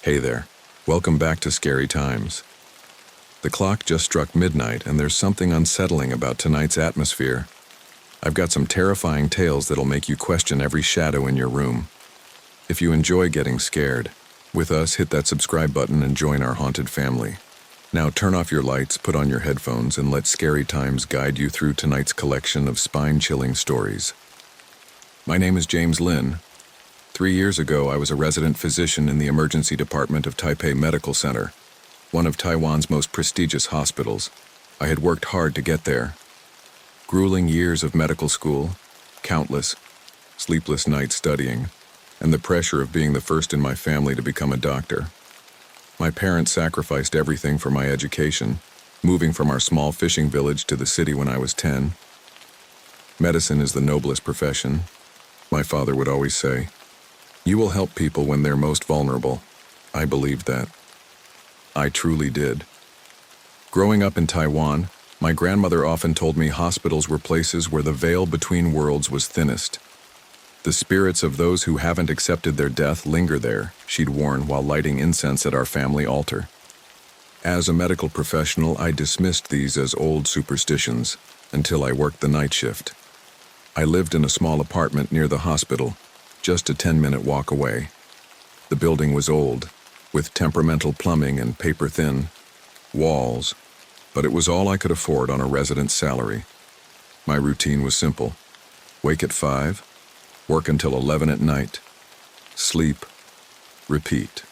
Hey there. Welcome back to Scary Times. The clock just struck midnight, and there's something unsettling about tonight's atmosphere. I've got some terrifying tales that'll make you question every shadow in your room. If you enjoy getting scared, with us, hit that subscribe button and join our haunted family. Now turn off your lights, put on your headphones, and let Scary Times guide you through tonight's collection of spine-chilling stories. My name is James Lin. 3 years ago, I was a resident physician in the emergency department of Taipei Medical Center, one of Taiwan's most prestigious hospitals. I had worked hard to get there. Grueling years of medical school, countless sleepless nights studying, and the pressure of being the first in my family to become a doctor. My parents sacrificed everything for my education, moving from our small fishing village to the city when I was 10. Medicine is the noblest profession, my father would always say. You will help people when they're most vulnerable. I believed that. I truly did. Growing up in Taiwan, my grandmother often told me hospitals were places where the veil between worlds was thinnest. The spirits of those who haven't accepted their death linger there, she'd warn while lighting incense at our family altar. As a medical professional, I dismissed these as old superstitions until I worked the night shift. I lived in a small apartment near the hospital, just a 10-minute walk away. The building was old, with temperamental plumbing and paper-thin walls, but it was all I could afford on a resident's salary. My routine was simple. Wake at 5, work until 11 at night, sleep, repeat.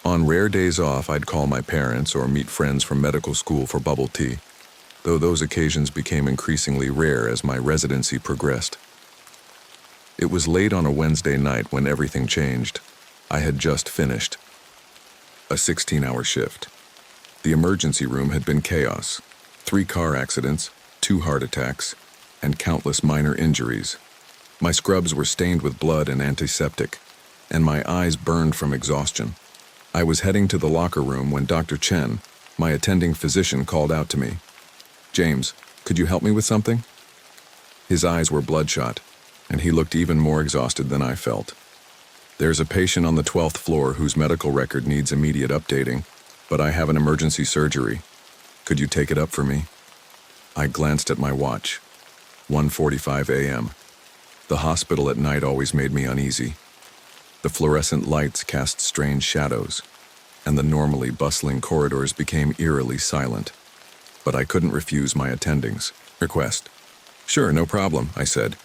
On rare days off, I'd call my parents or meet friends from medical school for bubble tea, though those occasions became increasingly rare as my residency progressed. It was late on a Wednesday night when everything changed. I had just finished a 16-hour shift. The emergency room had been chaos. 3 car accidents, 2 heart attacks, and countless minor injuries. My scrubs were stained with blood and antiseptic, and my eyes burned from exhaustion. I was heading to the locker room when Dr. Chen, my attending physician, called out to me. "James, could you help me with something?" His eyes were bloodshot, and he looked even more exhausted than I felt. "There's a patient on the 12th floor whose medical record needs immediate updating, but I have an emergency surgery. Could you take it up for me?" I glanced at my watch. 1:45 a.m. The hospital at night always made me uneasy. The fluorescent lights cast strange shadows, and the normally bustling corridors became eerily silent. But I couldn't refuse my attending's request. "Sure, no problem," I said,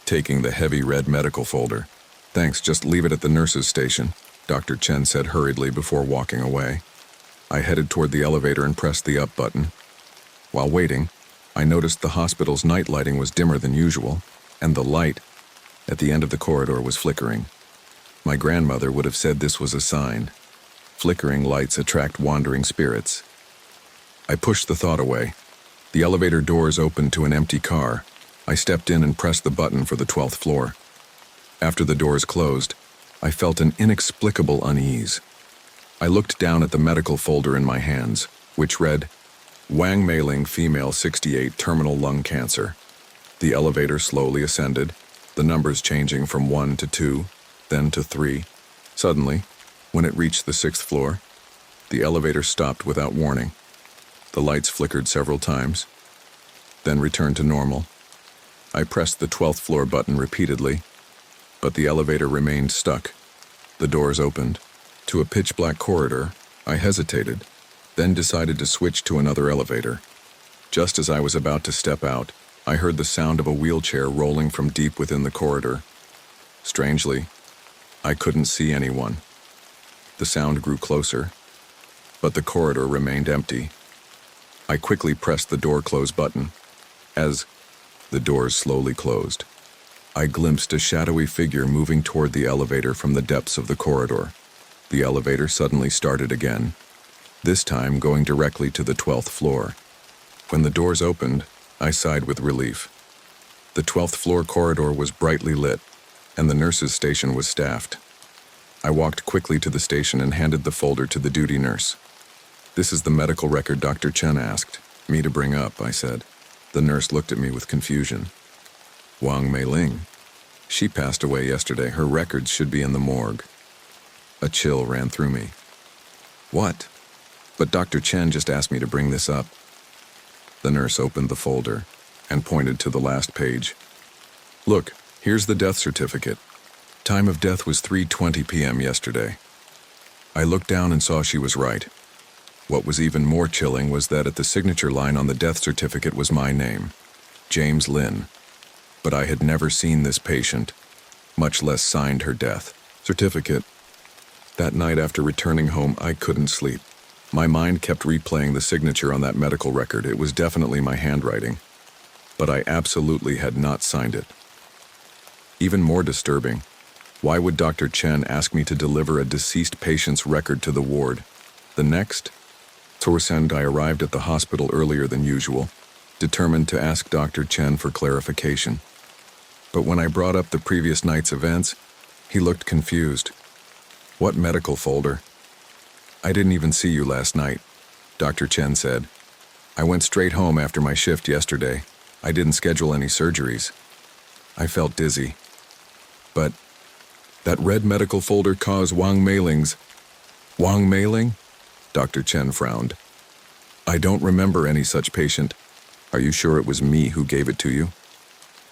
taking the heavy red medical folder. "Thanks, just leave it at the nurse's station," Dr. Chen said hurriedly before walking away. I headed toward the elevator and pressed the up button. While waiting, I noticed the hospital's night lighting was dimmer than usual, and the light at the end of the corridor was flickering. My grandmother would have said this was a sign. Flickering lights attract wandering spirits. I pushed the thought away. The elevator doors opened to an empty car. I stepped in and pressed the button for the 12th floor. After the doors closed, I felt an inexplicable unease. I looked down at the medical folder in my hands, which read, "Wang Meiling, female, 68, terminal lung cancer." The elevator slowly ascended, the numbers changing from 1 to 2, then to 3. Suddenly, when it reached the 6th floor, the elevator stopped without warning. The lights flickered several times, then returned to normal. I pressed the 12th floor button repeatedly, but the elevator remained stuck. The doors opened. To a pitch-black corridor, I hesitated, then decided to switch to another elevator. Just as I was about to step out, I heard the sound of a wheelchair rolling from deep within the corridor. Strangely, I couldn't see anyone. The sound grew closer, but the corridor remained empty. I quickly pressed the door close button. As the doors slowly closed, I glimpsed a shadowy figure moving toward the elevator from the depths of the corridor. The elevator suddenly started again, this time going directly to the 12th floor. When the doors opened, I sighed with relief. The 12th floor corridor was brightly lit, and the nurse's station was staffed. I walked quickly to the station and handed the folder to the duty nurse. "This is the medical record Dr. Chen asked me to bring up," I said. The nurse looked at me with confusion. "Wang Meiling. She passed away yesterday. Her records should be in the morgue." A chill ran through me. What? But Dr. Chen just asked me to bring this up. The nurse opened the folder and pointed to the last page. Look, here's the death certificate. Time of death was 3:20 p.m. yesterday. I looked down and saw she was right. What was even more chilling was that at the signature line on the death certificate was my name, James Lin. But I had never seen this patient, much less signed her death certificate. That night after returning home, I couldn't sleep. My mind kept replaying the signature on that medical record. It was definitely my handwriting, but I absolutely had not signed it. Even more disturbing, why would Dr. Chen ask me to deliver a deceased patient's record to the ward? The next Torsend, I arrived at the hospital earlier than usual, determined to ask Dr. Chen for clarification. But when I brought up the previous night's events, he looked confused. What medical folder? I didn't even see you last night, Dr. Chen said. I went straight home after my shift yesterday. I didn't schedule any surgeries. I felt dizzy. But that red medical folder caused Wang Meiling's. Wang Meiling? Dr. Chen frowned. I don't remember any such patient. Are you sure it was me who gave it to you?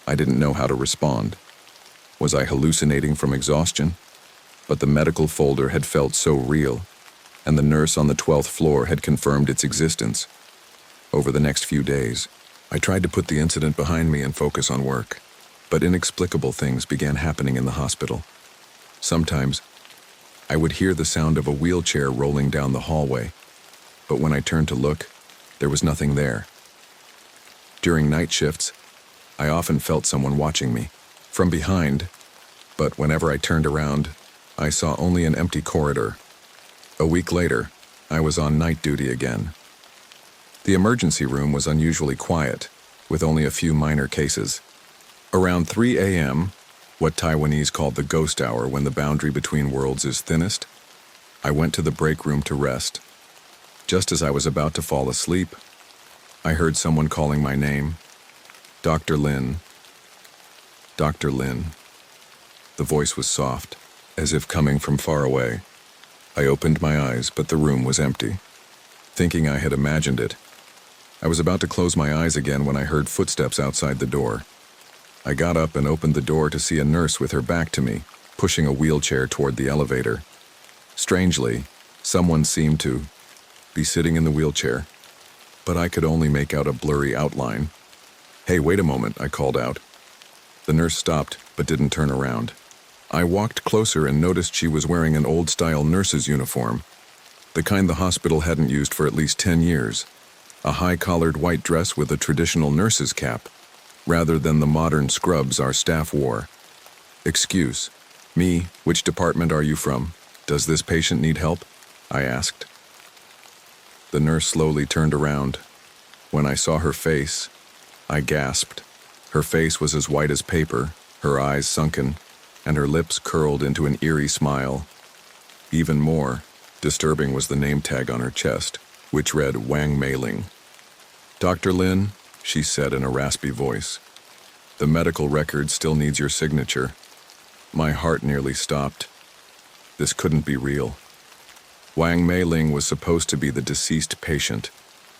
I didn't know how to respond. Was I hallucinating from exhaustion? But the medical folder had felt so real, and the nurse on the 12th floor had confirmed its existence. Over the next few days, I tried to put the incident behind me and focus on work, but inexplicable things began happening in the hospital. Sometimes, I would hear the sound of a wheelchair rolling down the hallway, but when I turned to look, there was nothing there. During night shifts, I often felt someone watching me from behind, but whenever I turned around, I saw only an empty corridor. A week later, I was on night duty again. The emergency room was unusually quiet, with only a few minor cases. Around 3 a.m., what Taiwanese called the ghost hour when the boundary between worlds is thinnest, I went to the break room to rest. Just as I was about to fall asleep, I heard someone calling my name. Dr. Lin. Dr. Lin. The voice was soft, as if coming from far away. I opened my eyes, but the room was empty. Thinking I had imagined it, I was about to close my eyes again when I heard footsteps outside the door. I got up and opened the door to see a nurse with her back to me, pushing a wheelchair toward the elevator. Strangely, someone seemed to be sitting in the wheelchair, but I could only make out a blurry outline. Hey, wait a moment, I called out. The nurse stopped, but didn't turn around. I walked closer and noticed she was wearing an old-style nurse's uniform, the kind the hospital hadn't used for at least 10 years. A high-collared white dress with a traditional nurse's cap, rather than the modern scrubs our staff wore. Excuse me, which department are you from? Does this patient need help? I asked. The nurse slowly turned around. When I saw her face, I gasped. Her face was as white as paper, her eyes sunken, and her lips curled into an eerie smile. Even more disturbing was the name tag on her chest, which read Wang Meiling. Dr. Lin, she said in a raspy voice, the medical record still needs your signature. My heart nearly stopped. This couldn't be real. Wang Meiling was supposed to be the deceased patient,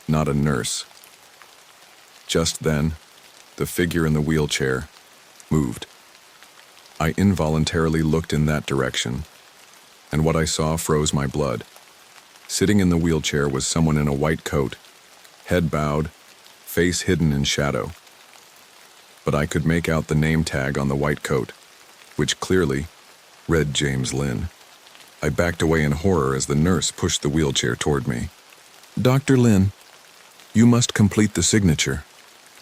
not a nurse. Just then, the figure in the wheelchair moved. I involuntarily looked in that direction, and what I saw froze my blood. Sitting in the wheelchair was someone in a white coat, head bowed, face hidden in shadow. But I could make out the name tag on the white coat, which clearly read James Lin. I backed away in horror as the nurse pushed the wheelchair toward me. Dr. Lin, you must complete the signature,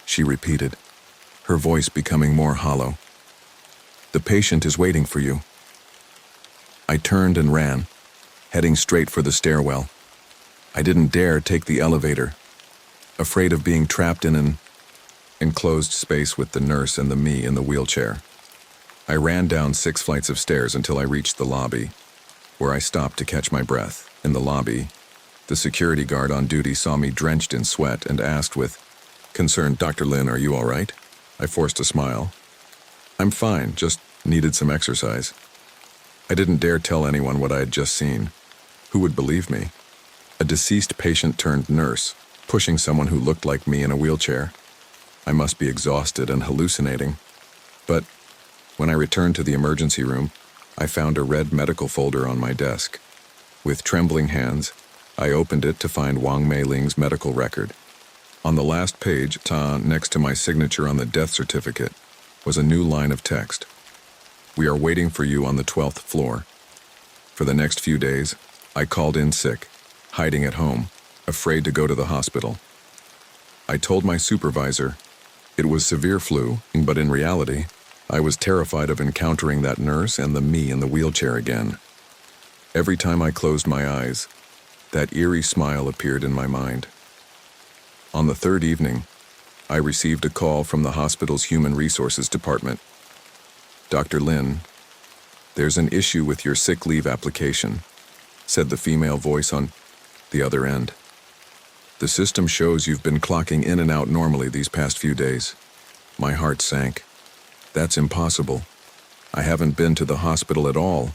she repeated, her voice becoming more hollow. The patient is waiting for you. I turned and ran, heading straight for the stairwell. I didn't dare take the elevator, afraid of being trapped in an enclosed space with the nurse and the me in the wheelchair. I ran down 6 flights of stairs until I reached the lobby, where I stopped to catch my breath. In the lobby, the security guard on duty saw me drenched in sweat and asked with concern, Dr. Lin, are you all right? I forced a smile. I'm fine, just needed some exercise. I didn't dare tell anyone what I had just seen. Who would believe me? A deceased patient turned nurse, pushing someone who looked like me in a wheelchair. I must be exhausted and hallucinating. But when I returned to the emergency room, I found a red medical folder on my desk. With trembling hands, I opened it to find Wang Meiling's medical record. On the last page, next to my signature on the death certificate, was a new line of text. We are waiting for you on the 12th floor. For the next few days, I called in sick, hiding at home, afraid to go to the hospital. I told my supervisor it was severe flu, but in reality, I was terrified of encountering that nurse and the me in the wheelchair again. Every time I closed my eyes, that eerie smile appeared in my mind. On the third evening, I received a call from the hospital's Human Resources Department. Dr. Lin, there's an issue with your sick leave application, said the female voice on the other end. The system shows you've been clocking in and out normally these past few days. My heart sank. That's impossible. I haven't been to the hospital at all.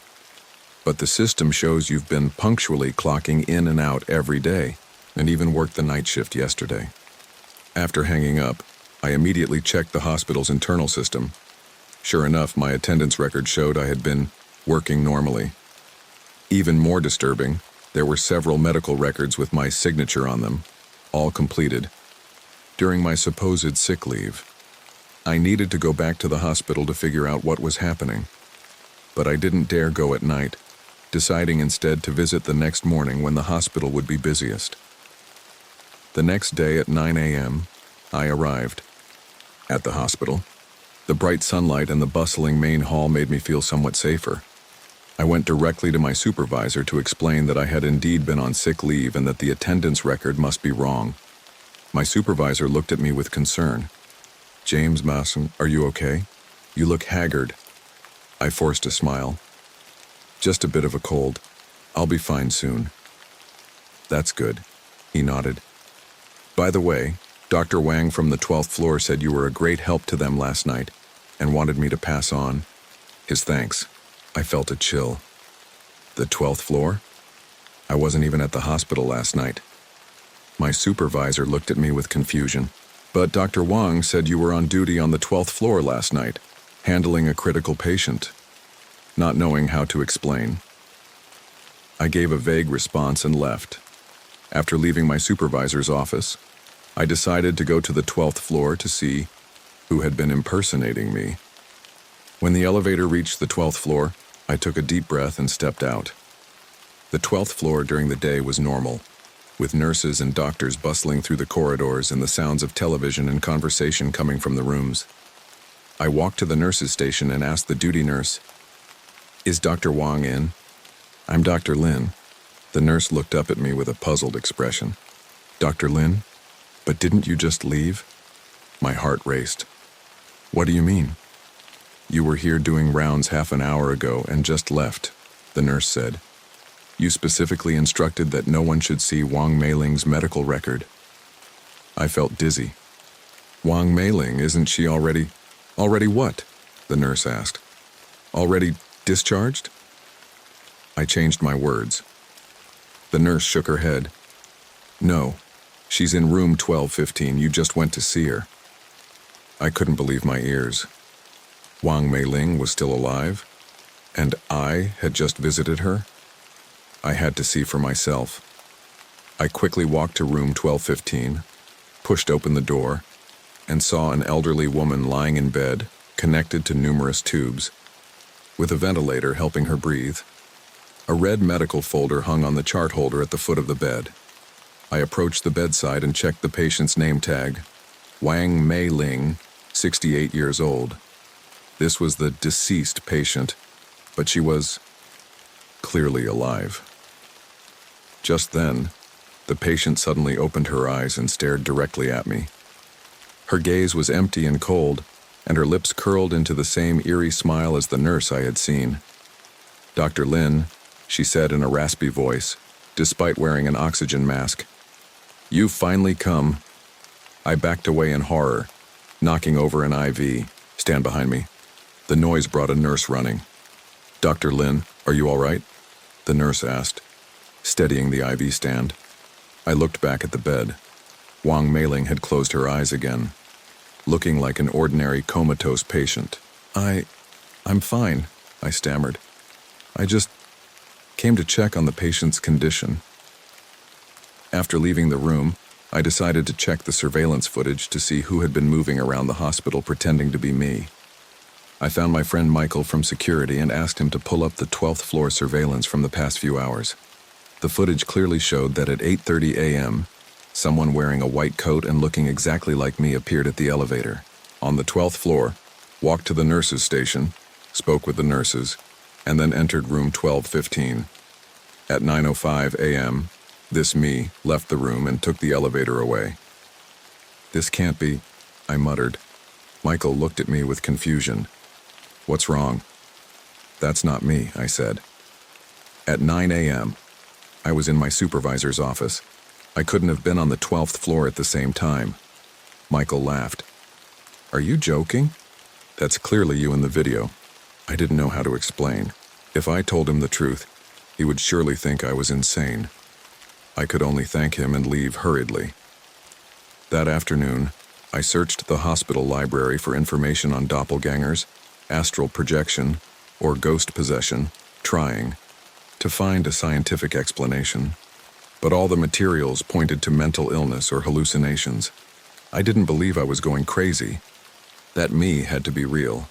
But the system shows you've been punctually clocking in and out every day, and even worked the night shift yesterday. After hanging up, I immediately checked the hospital's internal system. Sure enough, my attendance record showed I had been working normally. Even more disturbing, there were several medical records with my signature on them, all completed. During my supposed sick leave, I needed to go back to the hospital to figure out what was happening. But I didn't dare go at night, deciding instead to visit the next morning when the hospital would be busiest. The next day at 9 a.m., I arrived. At the hospital, the bright sunlight and the bustling main hall made me feel somewhat safer. I went directly to my supervisor to explain that I had indeed been on sick leave and that the attendance record must be wrong. My supervisor looked at me with concern. James Masson, are you okay? You look haggard. I forced a smile. Just a bit of a cold. I'll be fine soon. That's good, he nodded. By the way, Dr. Wang from the 12th floor said you were a great help to them last night and wanted me to pass on his thanks. I felt a chill. The 12th floor? I wasn't even at the hospital last night. My supervisor looked at me with confusion. But Dr. Wang said you were on duty on the 12th floor last night, handling a critical patient. Not knowing how to explain, I gave a vague response and left. After leaving my supervisor's office, I decided to go to the 12th floor to see who had been impersonating me. When the elevator reached the 12th floor, I took a deep breath and stepped out. The 12th floor during the day was normal, with nurses and doctors bustling through the corridors and the sounds of television and conversation coming from the rooms. I walked to the nurses' station and asked the duty nurse, "Is Dr. Wang in?" "I'm Dr. Lin." The nurse looked up at me with a puzzled expression. "Dr. Lin? But didn't you just leave?" My heart raced. "What do you mean?" "You were here doing rounds half an hour ago and just left," the nurse said. "You specifically instructed that no one should see Wang Meiling's medical record." I felt dizzy. "Wang Meiling, isn't she already..." "Already what?" the nurse asked. "Already discharged?" I changed my words. The nurse shook her head. "No, she's in room 1215. You just went to see her." I couldn't believe my ears. Wang Meiling was still alive, and I had just visited her? I had to see for myself. I quickly walked to room 1215, pushed open the door, and saw an elderly woman lying in bed, connected to numerous tubes, with a ventilator helping her breathe. A red medical folder hung on the chart holder at the foot of the bed. I approached the bedside and checked the patient's name tag. Wang Meiling, 68 years old. This was the deceased patient, but she was clearly alive. Just then, the patient suddenly opened her eyes and stared directly at me. Her gaze was empty and cold, and her lips curled into the same eerie smile as the nurse I had seen. "Dr. Lin," she said in a raspy voice, despite wearing an oxygen mask. "You've finally come." I backed away in horror, knocking over an IV. "Stand behind me." The noise brought a nurse running. Dr. Lin, are you all right? The nurse asked, steadying the IV stand. I looked back at the bed. Wang Meiling had closed her eyes again, looking like an ordinary comatose patient. I'm fine, I stammered. I just came to check on the patient's condition. After leaving the room, I decided to check the surveillance footage to see who had been moving around the hospital pretending to be me. I found my friend Michael from security and asked him to pull up the 12th floor surveillance from the past few hours. The footage clearly showed that at 8:30 a.m., someone wearing a white coat and looking exactly like me appeared at the elevator, on the 12th floor, walked to the nurses' station, spoke with the nurses, and then entered room 1215. At 9:05 a.m., this me left the room and took the elevator away. This can't be, I muttered. Michael looked at me with confusion. What's wrong? That's not me, I said. At 9 a.m., I was in my supervisor's office. I couldn't have been on the 12th floor at the same time. Michael laughed. Are you joking? That's clearly you in the video. I didn't know how to explain. If I told him the truth, he would surely think I was insane. I could only thank him and leave hurriedly. That afternoon, I searched the hospital library for information on doppelgangers, astral projection, or ghost possession, trying to find a scientific explanation. But all the materials pointed to mental illness or hallucinations. I didn't believe I was going crazy. That me had to be real.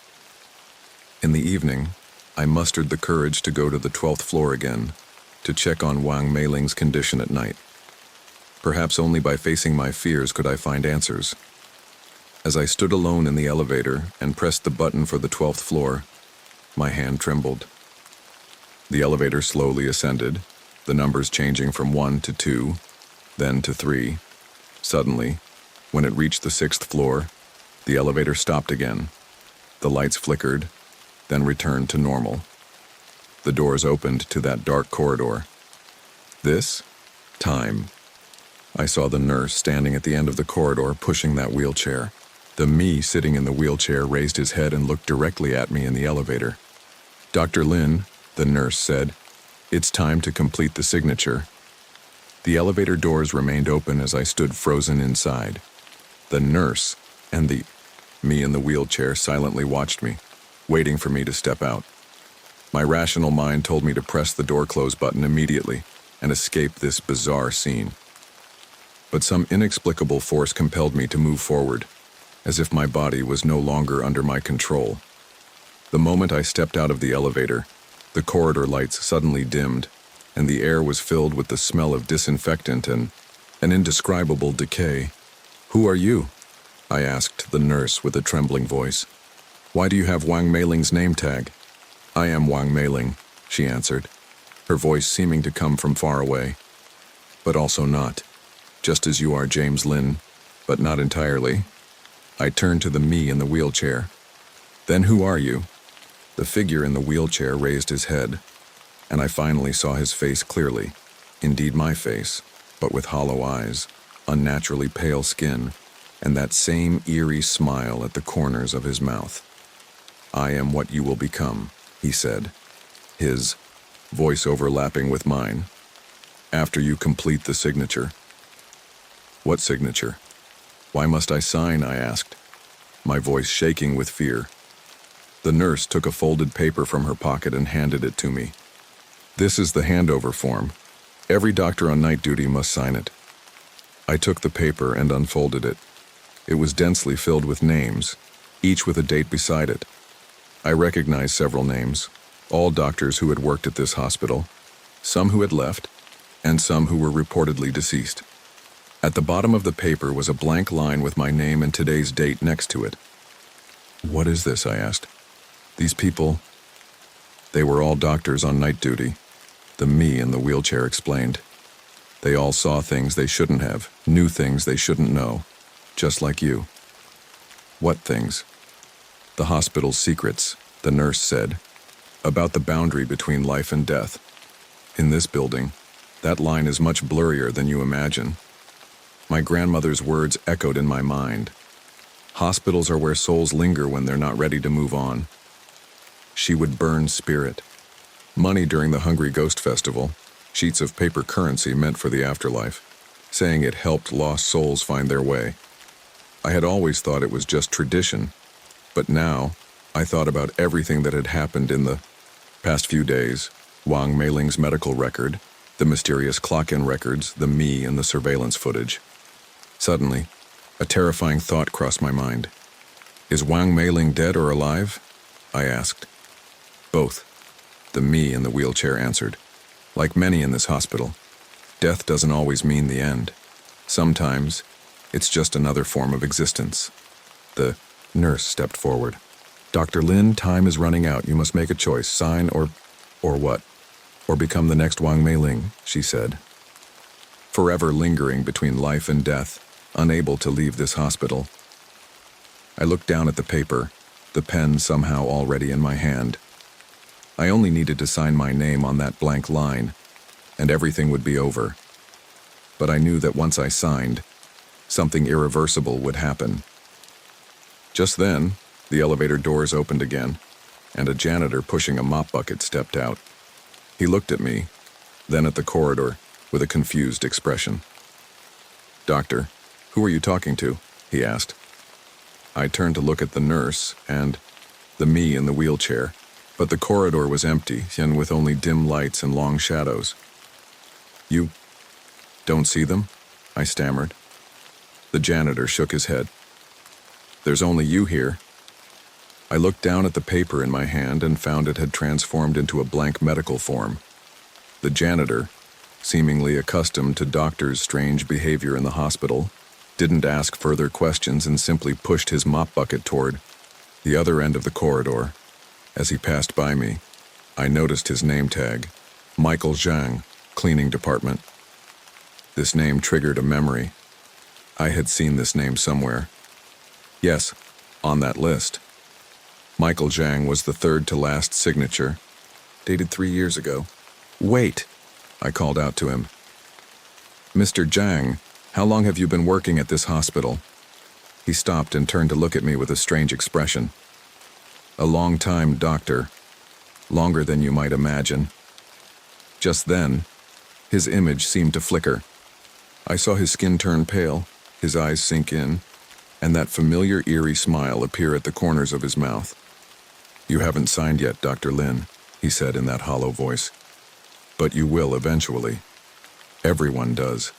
In the evening, I mustered the courage to go to the 12th floor again, to check on Wang Meiling's condition at night. Perhaps only by facing my fears could I find answers. As I stood alone in the elevator and pressed the button for the 12th floor, my hand trembled. The elevator slowly ascended, the numbers changing from 1 to 2, then to 3. Suddenly, when it reached the 6th floor, the elevator stopped again. The lights flickered, then returned to normal. The doors opened to that dark corridor. This time, I saw the nurse standing at the end of the corridor pushing that wheelchair. The me sitting in the wheelchair raised his head and looked directly at me in the elevator. Dr. Lin, the nurse said, it's time to complete the signature. The elevator doors remained open as I stood frozen inside. The nurse and the me in the wheelchair silently watched me, waiting for me to step out. My rational mind told me to press the door close button immediately and escape this bizarre scene. But some inexplicable force compelled me to move forward, as if my body was no longer under my control. The moment I stepped out of the elevator, the corridor lights suddenly dimmed, and the air was filled with the smell of disinfectant and an indescribable decay. Who are you? I asked the nurse with a trembling voice. Why do you have Wang Meiling's name tag? I am Wang Meiling, she answered, her voice seeming to come from far away. But also not. Just as you are James Lin, but not entirely. I turned to the me in the wheelchair. Then who are you? The figure in the wheelchair raised his head, and I finally saw his face clearly. Indeed my face, but with hollow eyes, unnaturally pale skin, and that same eerie smile at the corners of his mouth. I am what you will become, he said, his voice overlapping with mine. After you complete the signature. What signature? Why must I sign? I asked, my voice shaking with fear. The nurse took a folded paper from her pocket and handed it to me. This is the handover form. Every doctor on night duty must sign it. I took the paper and unfolded it. It was densely filled with names, each with a date beside it. I recognized several names, all doctors who had worked at this hospital, some who had left, and some who were reportedly deceased. At the bottom of the paper was a blank line with my name and today's date next to it. What is this? I asked. These people, they were all doctors on night duty. The me in the wheelchair explained. They all saw things they shouldn't have, knew things they shouldn't know, just like you. What things? The hospital's secrets, the nurse said, about the boundary between life and death. In this building, that line is much blurrier than you imagine. My grandmother's words echoed in my mind. Hospitals are where souls linger when they're not ready to move on. She would burn spirit, Money during the Hungry Ghost Festival, sheets of paper currency meant for the afterlife, saying it helped lost souls find their way. I had always thought it was just tradition, but now I thought about everything that had happened in the past few days. Wang Meiling's medical record, the mysterious clock-in records, the me and the surveillance footage. Suddenly, a terrifying thought crossed my mind. Is Wang Meiling dead or alive? I asked. Both, the me in the wheelchair answered. Like many in this hospital, death doesn't always mean the end. Sometimes, it's just another form of existence. The nurse stepped forward. Dr. Lin, time is running out. You must make a choice. Sign or what? Or become the next Wang Meiling, she said. Forever lingering between life and death, unable to leave this hospital. I looked down at the paper, the pen somehow already in my hand. I only needed to sign my name on that blank line, and everything would be over. But I knew that once I signed, something irreversible would happen. Just then, the elevator doors opened again, and a janitor pushing a mop bucket stepped out. He looked at me, then at the corridor, with a confused expression. Doctor, who are you talking to? He asked. I turned to look at the nurse and the me in the wheelchair, but the corridor was empty and with only dim lights and long shadows. You don't see them? I stammered. The janitor shook his head. There's only you here. I looked down at the paper in my hand and found it had transformed into a blank medical form. The janitor, seemingly accustomed to doctors' strange behavior in the hospital, didn't ask further questions and simply pushed his mop bucket toward the other end of the corridor. As he passed by me, I noticed his name tag, Michael Zhang, cleaning department. This name triggered a memory. I had seen this name somewhere. Yes, on that list. Michael Zhang was the third to last signature, dated 3 years ago. Wait, I called out to him. Mr. Zhang, how long have you been working at this hospital? He stopped and turned to look at me with a strange expression. A long time, doctor. Longer than you might imagine. Just then, his image seemed to flicker. I saw his skin turn pale, his eyes sink in, and that familiar eerie smile appear at the corners of his mouth. You haven't signed yet, Dr. Lin, he said in that hollow voice. But you will eventually. Everyone does.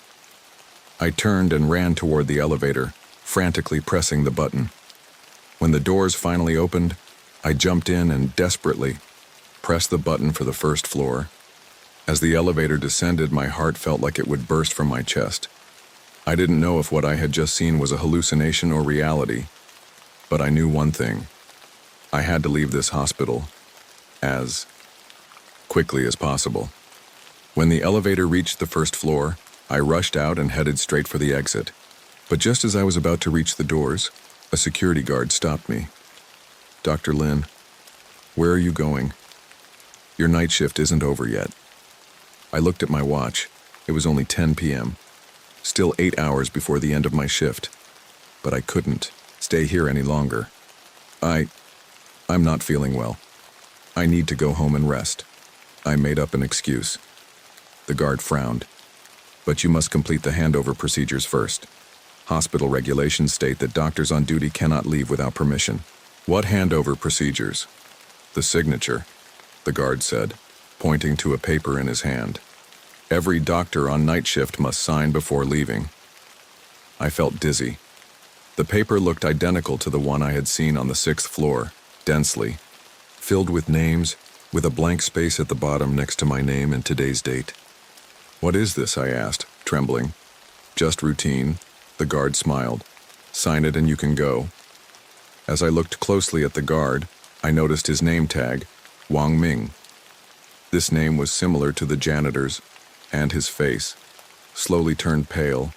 I turned and ran toward the elevator, frantically pressing the button. When the doors finally opened, I jumped in and desperately pressed the button for the first floor. As the elevator descended, my heart felt like it would burst from my chest. I didn't know if what I had just seen was a hallucination or reality, but I knew one thing. I had to leave this hospital as quickly as possible. When the elevator reached the first floor, I rushed out and headed straight for the exit. But just as I was about to reach the doors, a security guard stopped me. Dr. Lin, where are you going? Your night shift isn't over yet. I looked at my watch. It was only 10 p.m. Still 8 hours before the end of my shift. But I couldn't stay here any longer. I'm not feeling well. I need to go home and rest. I made up an excuse. The guard frowned. But you must complete the handover procedures first. Hospital regulations state that doctors on duty cannot leave without permission. What handover procedures? The signature, the guard said, pointing to a paper in his hand. Every doctor on night shift must sign before leaving. I felt dizzy. The paper looked identical to the one I had seen on the 6th floor, densely, filled with names, with a blank space at the bottom next to my name and today's date. What is this? I asked, trembling. Just routine, the guard smiled. Sign it and you can go. As I looked closely at the guard, I noticed his name tag, Wang Ming. This name was similar to the janitor's, and his face slowly turned pale.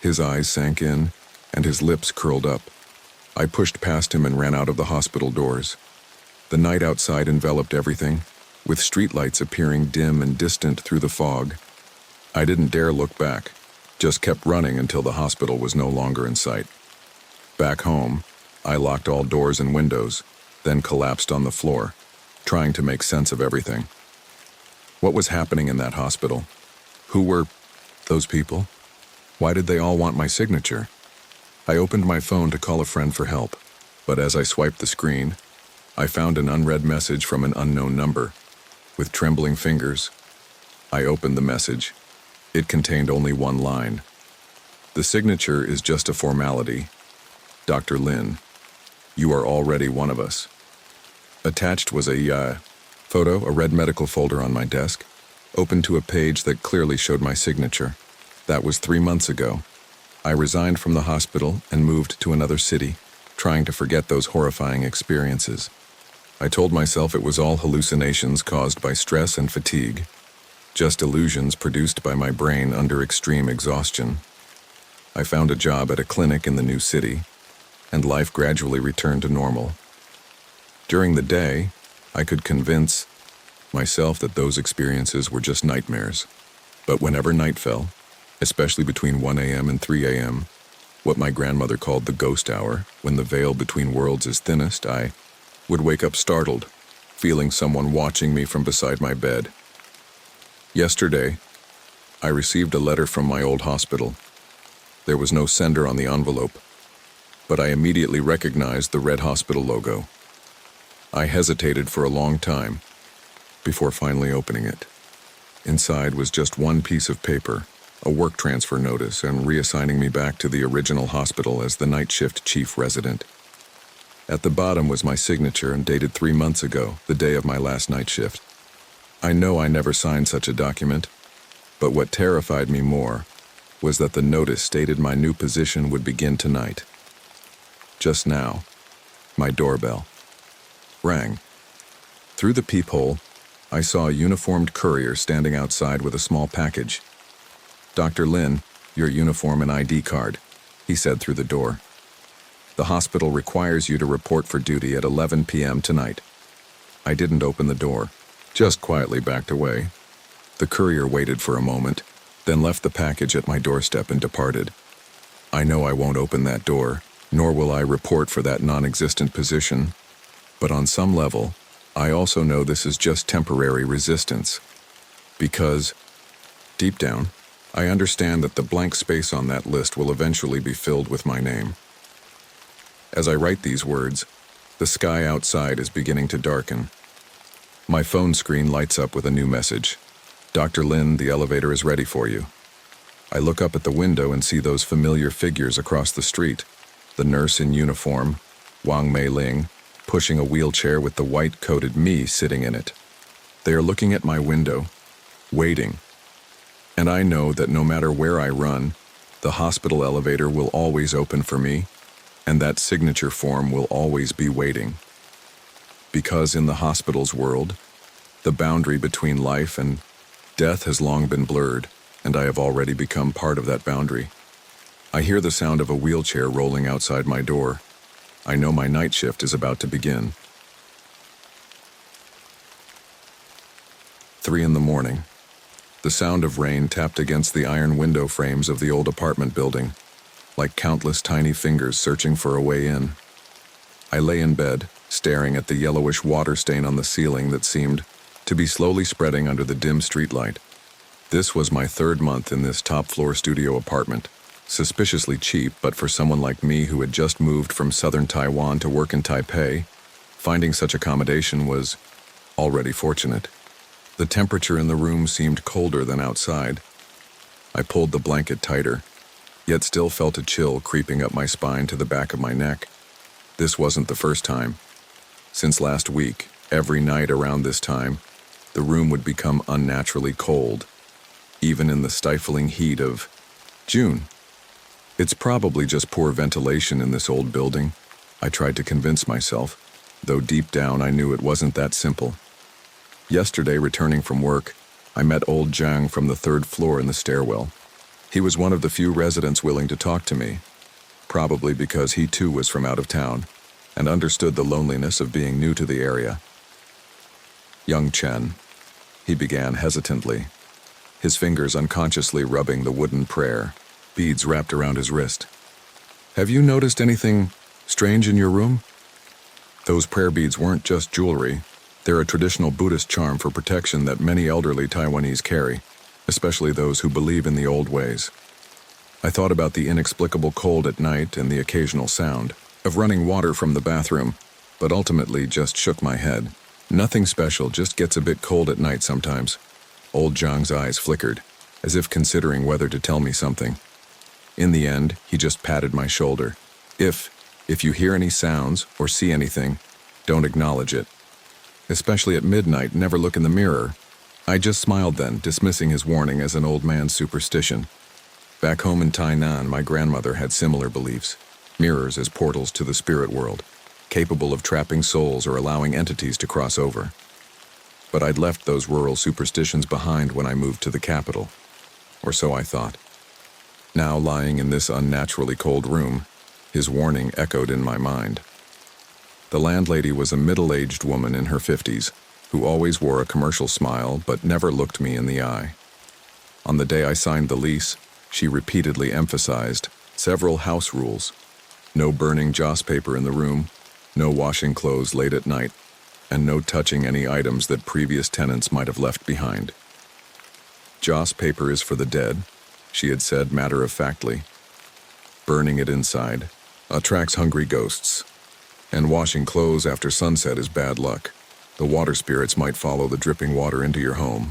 His eyes sank in, and his lips curled up. I pushed past him and ran out of the hospital doors. The night outside enveloped everything, with streetlights appearing dim and distant through the fog. I didn't dare look back, just kept running until the hospital was no longer in sight. Back home, I locked all doors and windows, then collapsed on the floor, trying to make sense of everything. What was happening in that hospital? Who were those people? Why did they all want my signature? I opened my phone to call a friend for help, but as I swiped the screen, I found an unread message from an unknown number. With trembling fingers, I opened the message. It contained only one line. The signature is just a formality. Dr. Lin, you are already one of us. Attached was a photo, a red medical folder on my desk, open to a page that clearly showed my signature. That was 3 months ago. I resigned from the hospital and moved to another city, trying to forget those horrifying experiences. I told myself it was all hallucinations caused by stress and fatigue, just illusions produced by my brain under extreme exhaustion. I found a job at a clinic in the new city, and life gradually returned to normal. During the day, I could convince myself that those experiences were just nightmares. But whenever night fell, especially between 1 a.m. and 3 a.m., what my grandmother called the ghost hour, when the veil between worlds is thinnest, I would wake up startled, feeling someone watching me from beside my bed. Yesterday, I received a letter from my old hospital. There was no sender on the envelope, but I immediately recognized the red hospital logo. I hesitated for a long time before finally opening it. Inside was just one piece of paper, a work transfer notice, and reassigning me back to the original hospital as the night shift chief resident. At the bottom was my signature and dated 3 months ago, the day of my last night shift. I know I never signed such a document, but what terrified me more was that the notice stated my new position would begin tonight. Just now, my doorbell rang. Through the peephole, I saw a uniformed courier standing outside with a small package. "Dr. Lin, your uniform and ID card," he said through the door. "The hospital requires you to report for duty at 11 p.m. tonight." I didn't open the door, just quietly backed away. The courier waited for a moment, then left the package at my doorstep and departed. I know I won't open that door, nor will I report for that non-existent position. But on some level, I also know this is just temporary resistance. Because, deep down, I understand that the blank space on that list will eventually be filled with my name. As I write these words, the sky outside is beginning to darken. My phone screen lights up with a new message. "Dr. Lin, the elevator is ready for you." I look up at the window and see those familiar figures across the street. The nurse in uniform, Wang Meiling, pushing a wheelchair with the white-coated me sitting in it. They are looking at my window, waiting. And I know that no matter where I run, the hospital elevator will always open for me, and that signature form will always be waiting. Because in the hospital's world, the boundary between life and death has long been blurred, and I have already become part of that boundary. I hear the sound of a wheelchair rolling outside my door. I know my night shift is about to begin. 3 in the morning. The sound of rain tapped against the iron window frames of the old apartment building, like countless tiny fingers searching for a way in. I lay in bed, staring at the yellowish water stain on the ceiling that seemed to be slowly spreading under the dim streetlight. This was my 3rd month in this top-floor studio apartment, suspiciously cheap, but for someone like me who had just moved from southern Taiwan to work in Taipei, finding such accommodation was already fortunate. The temperature in the room seemed colder than outside. I pulled the blanket tighter, yet still felt a chill creeping up my spine to the back of my neck. This wasn't the first time. Since last week, every night around this time, the room would become unnaturally cold, even in the stifling heat of June. It's probably just poor ventilation in this old building, I tried to convince myself, though deep down I knew it wasn't that simple. Yesterday, returning from work, I met old Zhang from the 3rd floor in the stairwell. He was one of the few residents willing to talk to me, probably because he too was from out of town, and understood the loneliness of being new to the area. "Young Chen," he began hesitantly, his fingers unconsciously rubbing the wooden prayer, beads wrapped around his wrist. "Have you noticed anything strange in your room?" Those prayer beads weren't just jewelry. They're a traditional Buddhist charm for protection that many elderly Taiwanese carry, especially those who believe in the old ways. I thought about the inexplicable cold at night and the occasional sound of running water from the bathroom, but ultimately just shook my head. Nothing special, just gets a bit cold at night sometimes. Old Zhang's eyes flickered, as if considering whether to tell me something. In the end, he just patted my shoulder. If you hear any sounds or see anything, don't acknowledge it. Especially at midnight, never look in the mirror. I just smiled then, dismissing his warning as an old man's superstition. Back home in Tainan, my grandmother had similar beliefs. Mirrors as portals to the spirit world, capable of trapping souls or allowing entities to cross over. But I'd left those rural superstitions behind when I moved to the capital. Or so I thought. Now, lying in this unnaturally cold room, his warning echoed in my mind. The landlady was a middle-aged woman in her 50s, who always wore a commercial smile but never looked me in the eye. On the day I signed the lease, she repeatedly emphasized several house rules. No burning joss paper in the room, no washing clothes late at night, and no touching any items that previous tenants might have left behind. Joss paper is for the dead, she had said matter-of-factly. Burning it inside attracts hungry ghosts. And washing clothes after sunset is bad luck. The water spirits might follow the dripping water into your home.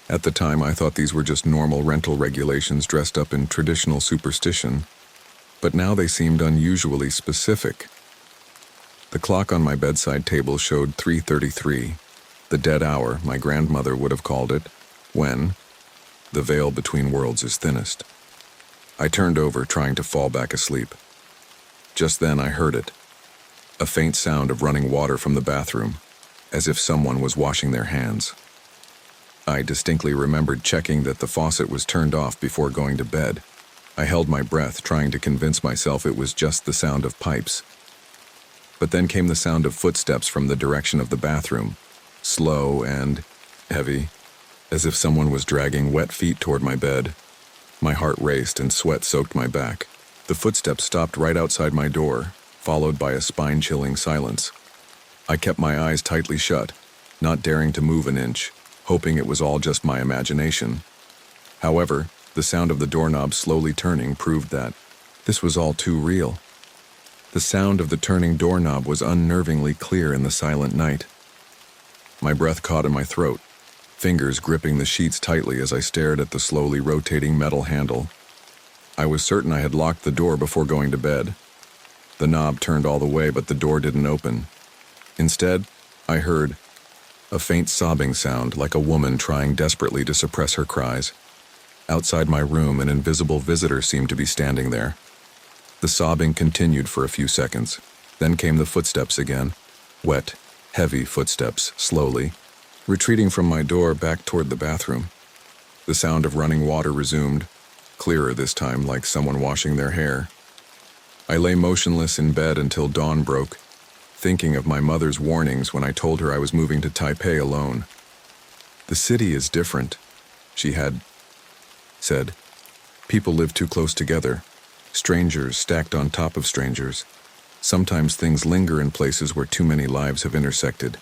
At the time, I thought these were just normal rental regulations dressed up in traditional superstition, but now they seemed unusually specific. The clock on my bedside table showed 3:33, the dead hour, my grandmother would have called it, when the veil between worlds is thinnest. I turned over, trying to fall back asleep. Just then I heard it, a faint sound of running water from the bathroom, as if someone was washing their hands. I distinctly remembered checking that the faucet was turned off before going to bed. I held my breath, trying to convince myself it was just the sound of pipes. But then came the sound of footsteps from the direction of the bathroom, slow and heavy, as if someone was dragging wet feet toward my bed. My heart raced and sweat soaked my back. The footsteps stopped right outside my door, followed by a spine-chilling silence. I kept my eyes tightly shut, not daring to move an inch, hoping it was all just my imagination. However, the sound of the doorknob slowly turning proved that this was all too real. The sound of the turning doorknob was unnervingly clear in the silent night. My breath caught in my throat, fingers gripping the sheets tightly as I stared at the slowly rotating metal handle. I was certain I had locked the door before going to bed. The knob turned all the way, but the door didn't open. Instead, I heard a faint sobbing sound, like a woman trying desperately to suppress her cries. Outside my room, an invisible visitor seemed to be standing there. The sobbing continued for a few seconds. Then came the footsteps again. Wet, heavy footsteps, slowly, retreating from my door back toward the bathroom. The sound of running water resumed, clearer this time, like someone washing their hair. I lay motionless in bed until dawn broke, thinking of my mother's warnings when I told her I was moving to Taipei alone. The city is different, she had said. People live too close together, strangers stacked on top of strangers. Sometimes things linger in places where too many lives have intersected.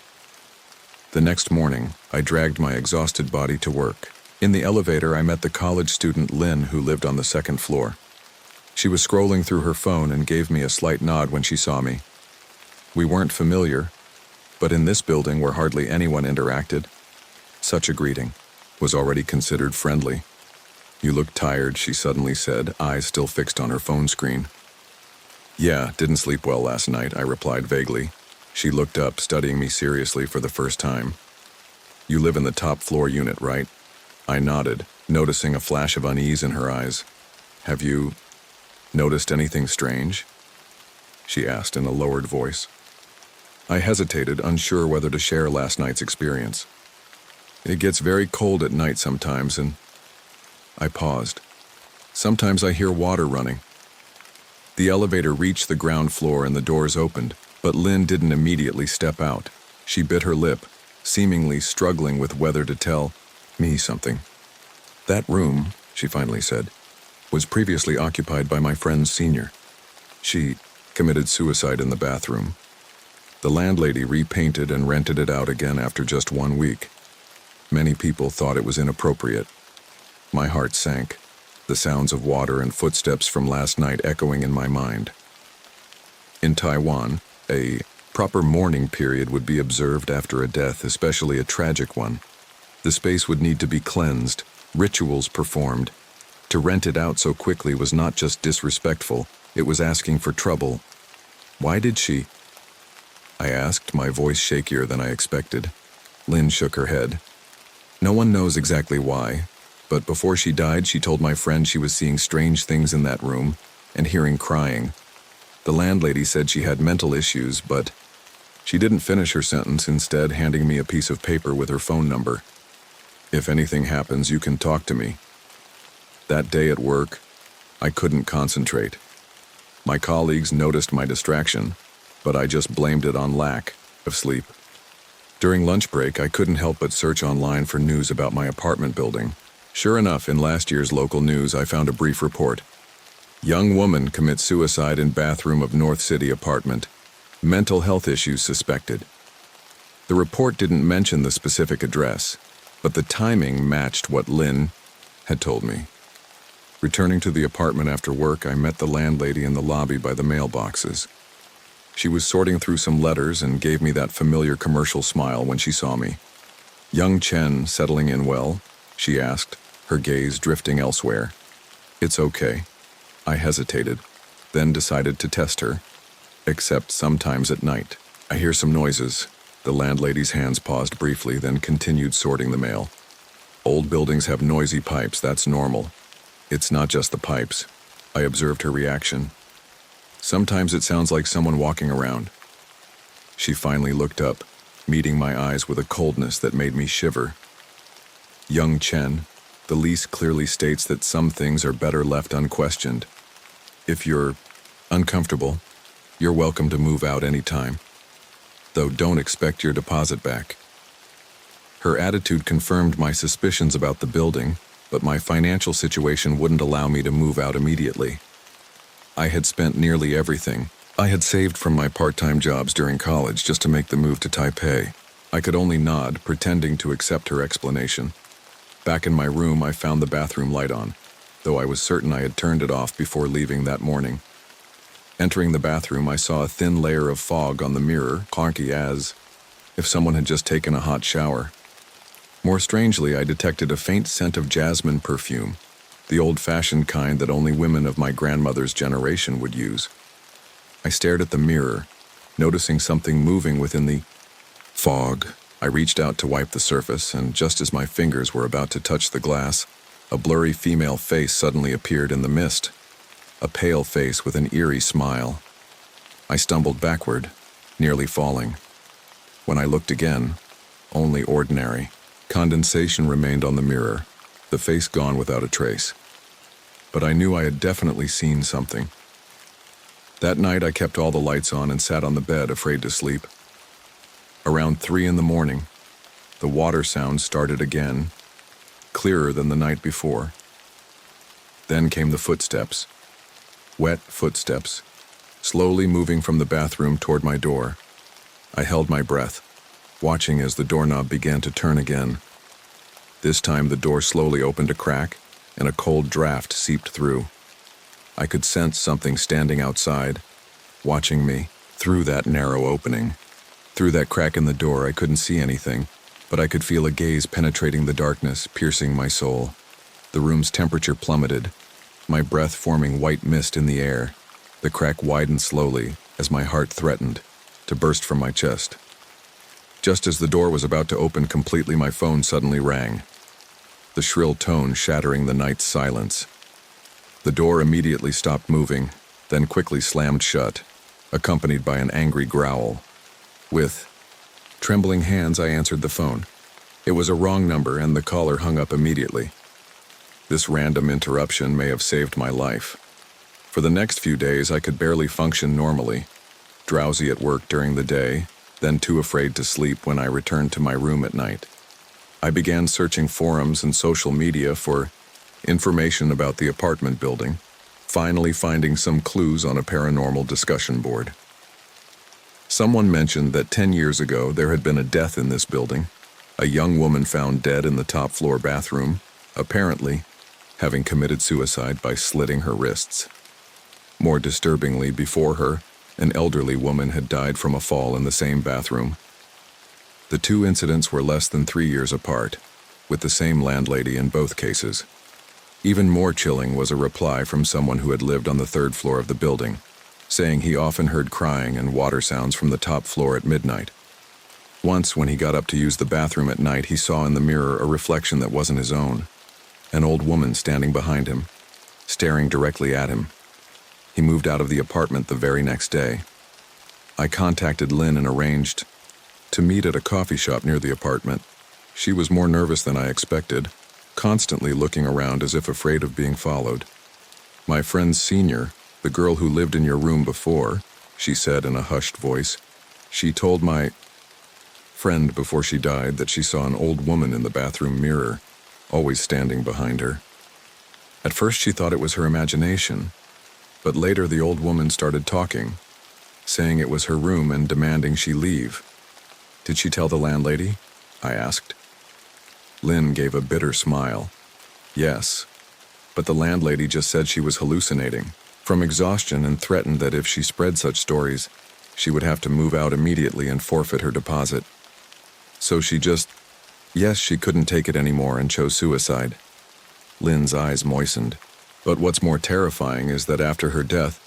The next morning, I dragged my exhausted body to work. In the elevator, I met the college student Lynn, who lived on the second floor. She was scrolling through her phone and gave me a slight nod when she saw me. We weren't familiar, but in this building where hardly anyone interacted, such a greeting was already considered friendly. "You look tired," she suddenly said, eyes still fixed on her phone screen. "Yeah, didn't sleep well last night," I replied vaguely. She looked up, studying me seriously for the first time. "You live in the top floor unit, right?" I nodded, noticing a flash of unease in her eyes. "Have you noticed anything strange?" she asked in a lowered voice. I hesitated, unsure whether to share last night's experience. "It gets very cold at night sometimes, and..." I paused. "Sometimes I hear water running." The elevator reached the ground floor and the doors opened, but Lynn didn't immediately step out. She bit her lip, seemingly struggling with whether to tell me something. "That room," she finally said, "was previously occupied by my friend's senior. She committed suicide in the bathroom." The landlady repainted and rented it out again after just 1 week. Many people thought it was inappropriate. My heart sank, the sounds of water and footsteps from last night echoing in my mind. In Taiwan, a proper mourning period would be observed after a death, especially a tragic one. The space would need to be cleansed, rituals performed. To rent it out so quickly was not just disrespectful, it was asking for trouble. Why did she? I asked, my voice shakier than I expected. Lynn shook her head. No one knows exactly why, but before she died, she told my friend she was seeing strange things in that room and hearing crying. The landlady said she had mental issues, but she didn't finish her sentence, instead handing me a piece of paper with her phone number. If anything happens, you can talk to me. That day at work, I couldn't concentrate. My colleagues noticed my distraction, but I just blamed it on lack of sleep. During lunch break, I couldn't help but search online for news about my apartment building. Sure enough, in last year's local news, I found a brief report. Young woman commits suicide in bathroom of North City apartment. Mental health issues suspected. The report didn't mention the specific address, but the timing matched what Lynn had told me. Returning to the apartment after work, I met the landlady in the lobby by the mailboxes. She was sorting through some letters and gave me that familiar commercial smile when she saw me. Young Chen settling in well? She asked, her gaze drifting elsewhere. It's okay. I hesitated, then decided to test her. Except sometimes at night. I hear some noises. The landlady's hands paused briefly, then continued sorting the mail. Old buildings have noisy pipes, that's normal. It's not just the pipes. I observed her reaction. Sometimes it sounds like someone walking around. She finally looked up, meeting my eyes with a coldness that made me shiver. Young Chen, the lease clearly states that some things are better left unquestioned. If you're uncomfortable, you're welcome to move out anytime. Though don't expect your deposit back. Her attitude confirmed my suspicions about the building, but my financial situation wouldn't allow me to move out immediately. I had spent nearly everything I had saved from my part-time jobs during college just to make the move to Taipei. I could only nod, pretending to accept her explanation. Back in my room, I found the bathroom light on, though I was certain I had turned it off before leaving that morning. Entering the bathroom, I saw a thin layer of fog on the mirror, clunky as if someone had just taken a hot shower. More strangely, I detected a faint scent of jasmine perfume, the old-fashioned kind that only women of my grandmother's generation would use. I stared at the mirror, noticing something moving within the fog. I reached out to wipe the surface, and just as my fingers were about to touch the glass, a blurry female face suddenly appeared in the mist, a pale face with an eerie smile. I stumbled backward, nearly falling. When I looked again, only ordinary. Condensation remained on the mirror, the face gone without a trace. But I knew I had definitely seen something. That night I kept all the lights on and sat on the bed, afraid to sleep. Around 3 a.m, the water sound started again, clearer than the night before. Then came the footsteps. Wet footsteps, slowly moving from the bathroom toward my door. I held my breath, watching as the doorknob began to turn again. This time the door slowly opened a crack, and a cold draft seeped through. I could sense something standing outside, watching me, through that narrow opening. Through that crack in the door, I couldn't see anything, but I could feel a gaze penetrating the darkness, piercing my soul. The room's temperature plummeted, my breath forming white mist in the air. The crack widened slowly as my heart threatened to burst from my chest. Just as the door was about to open completely, my phone suddenly rang, the shrill tone shattering the night's silence. The door immediately stopped moving, then quickly slammed shut, accompanied by an angry growl. With trembling hands, I answered the phone. It was a wrong number, and the caller hung up immediately. This random interruption may have saved my life. For the next few days, I could barely function normally, drowsy at work during the day, then too afraid to sleep when I returned to my room at night. I began searching forums and social media for information about the apartment building, finally finding some clues on a paranormal discussion board. Someone mentioned that 10 years ago there had been a death in this building, a young woman found dead in the top floor bathroom, apparently having committed suicide by slitting her wrists. More disturbingly, before her, an elderly woman had died from a fall in the same bathroom. The two incidents were less than 3 years apart, with the same landlady in both cases. Even more chilling was a reply from someone who had lived on the third floor of the building, saying he often heard crying and water sounds from the top floor at midnight. Once, when he got up to use the bathroom at night, he saw in the mirror a reflection that wasn't his own, an old woman standing behind him, staring directly at him. He moved out of the apartment the very next day. I contacted Lynn and arranged to meet at a coffee shop near the apartment. She was more nervous than I expected, constantly looking around as if afraid of being followed. "My friend's senior, the girl who lived in your room before," she said in a hushed voice. "She told my friend before she died that she saw an old woman in the bathroom mirror, always standing behind her. At first she thought it was her imagination, but later the old woman started talking, saying it was her room and demanding she leave." "Did she tell the landlady?" I asked. Lynn gave a bitter smile. "Yes, but the landlady just said she was hallucinating from exhaustion and threatened that if she spread such stories, she would have to move out immediately and forfeit her deposit. So yes, she couldn't take it anymore and chose suicide." Lynn's eyes moistened. "But what's more terrifying is that after her death,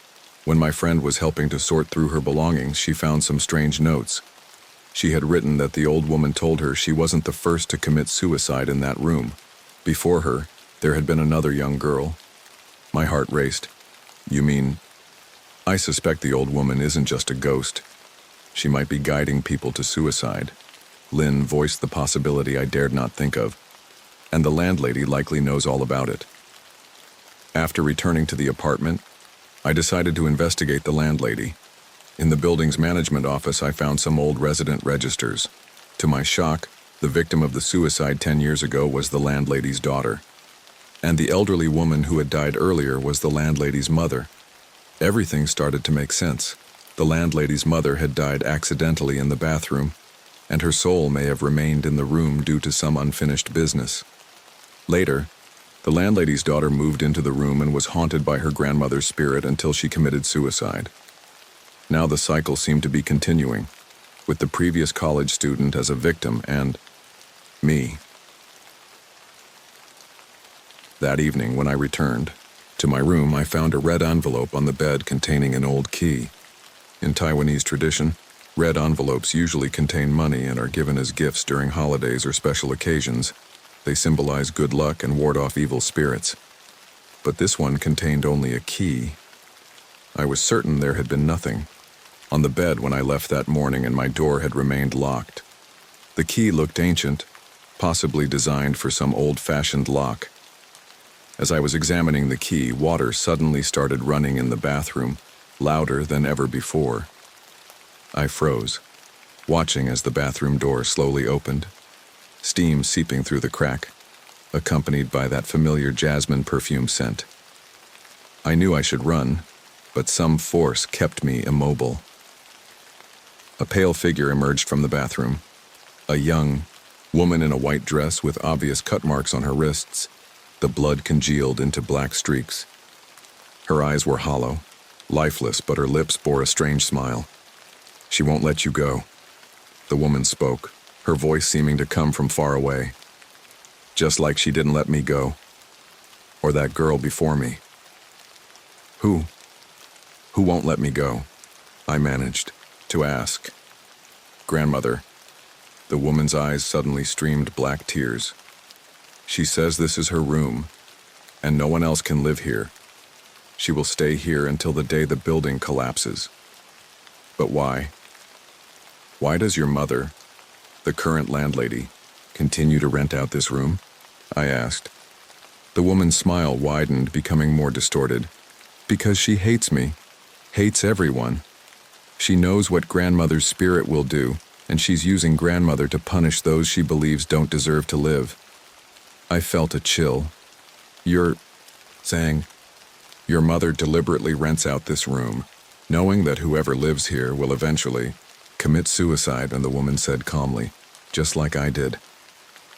when my friend was helping to sort through her belongings, she found some strange notes. She had written that the old woman told her she wasn't the first to commit suicide in that room. Before her, there had been another young girl." My heart raced. "You mean—" "I suspect the old woman isn't just a ghost. She might be guiding people to suicide." Lynn voiced the possibility I dared not think of, and the landlady likely knows all about it. After returning to the apartment, I decided to investigate the landlady. In the building's management office, I found some old resident registers. To my shock, the victim of the suicide 10 years ago was the landlady's daughter, and the elderly woman who had died earlier was the landlady's mother. Everything started to make sense. The landlady's mother had died accidentally in the bathroom, and her soul may have remained in the room due to some unfinished business. Later, the landlady's daughter moved into the room and was haunted by her grandmother's spirit until she committed suicide. Now the cycle seemed to be continuing, with the previous college student as a victim and me. That evening, when I returned to my room, I found a red envelope on the bed containing an old key. In Taiwanese tradition, red envelopes usually contain money and are given as gifts during holidays or special occasions. They symbolize good luck and ward off evil spirits. But this one contained only a key. I was certain there had been nothing on the bed when I left that morning, and my door had remained locked. The key looked ancient, possibly designed for some old-fashioned lock. As I was examining the key, water suddenly started running in the bathroom, louder than ever before. I froze, watching as the bathroom door slowly opened, steam seeping through the crack, accompanied by that familiar jasmine perfume scent. I knew I should run, but some force kept me immobile. A pale figure emerged from the bathroom, a young woman in a white dress with obvious cut marks on her wrists, the blood congealed into black streaks. Her eyes were hollow, lifeless, but her lips bore a strange smile. "She won't let you go," the woman spoke, her voice seeming to come from far away. "Just like she didn't let me go. Or that girl before me." Who won't let me go?" I managed to ask. "Grandmother." The woman's eyes suddenly streamed black tears. "She says this is her room, and no one else can live here. She will stay here until the day the building collapses." "But why? Why does your mother, the current landlady, continue to rent out this room?" I asked. The woman's smile widened, becoming more distorted. "Because she hates me, hates everyone. She knows what grandmother's spirit will do, and she's using grandmother to punish those she believes don't deserve to live." I felt a chill. "You're saying your mother deliberately rents out this room, knowing that whoever lives here will eventually Commit suicide, and the woman said calmly, just like I did.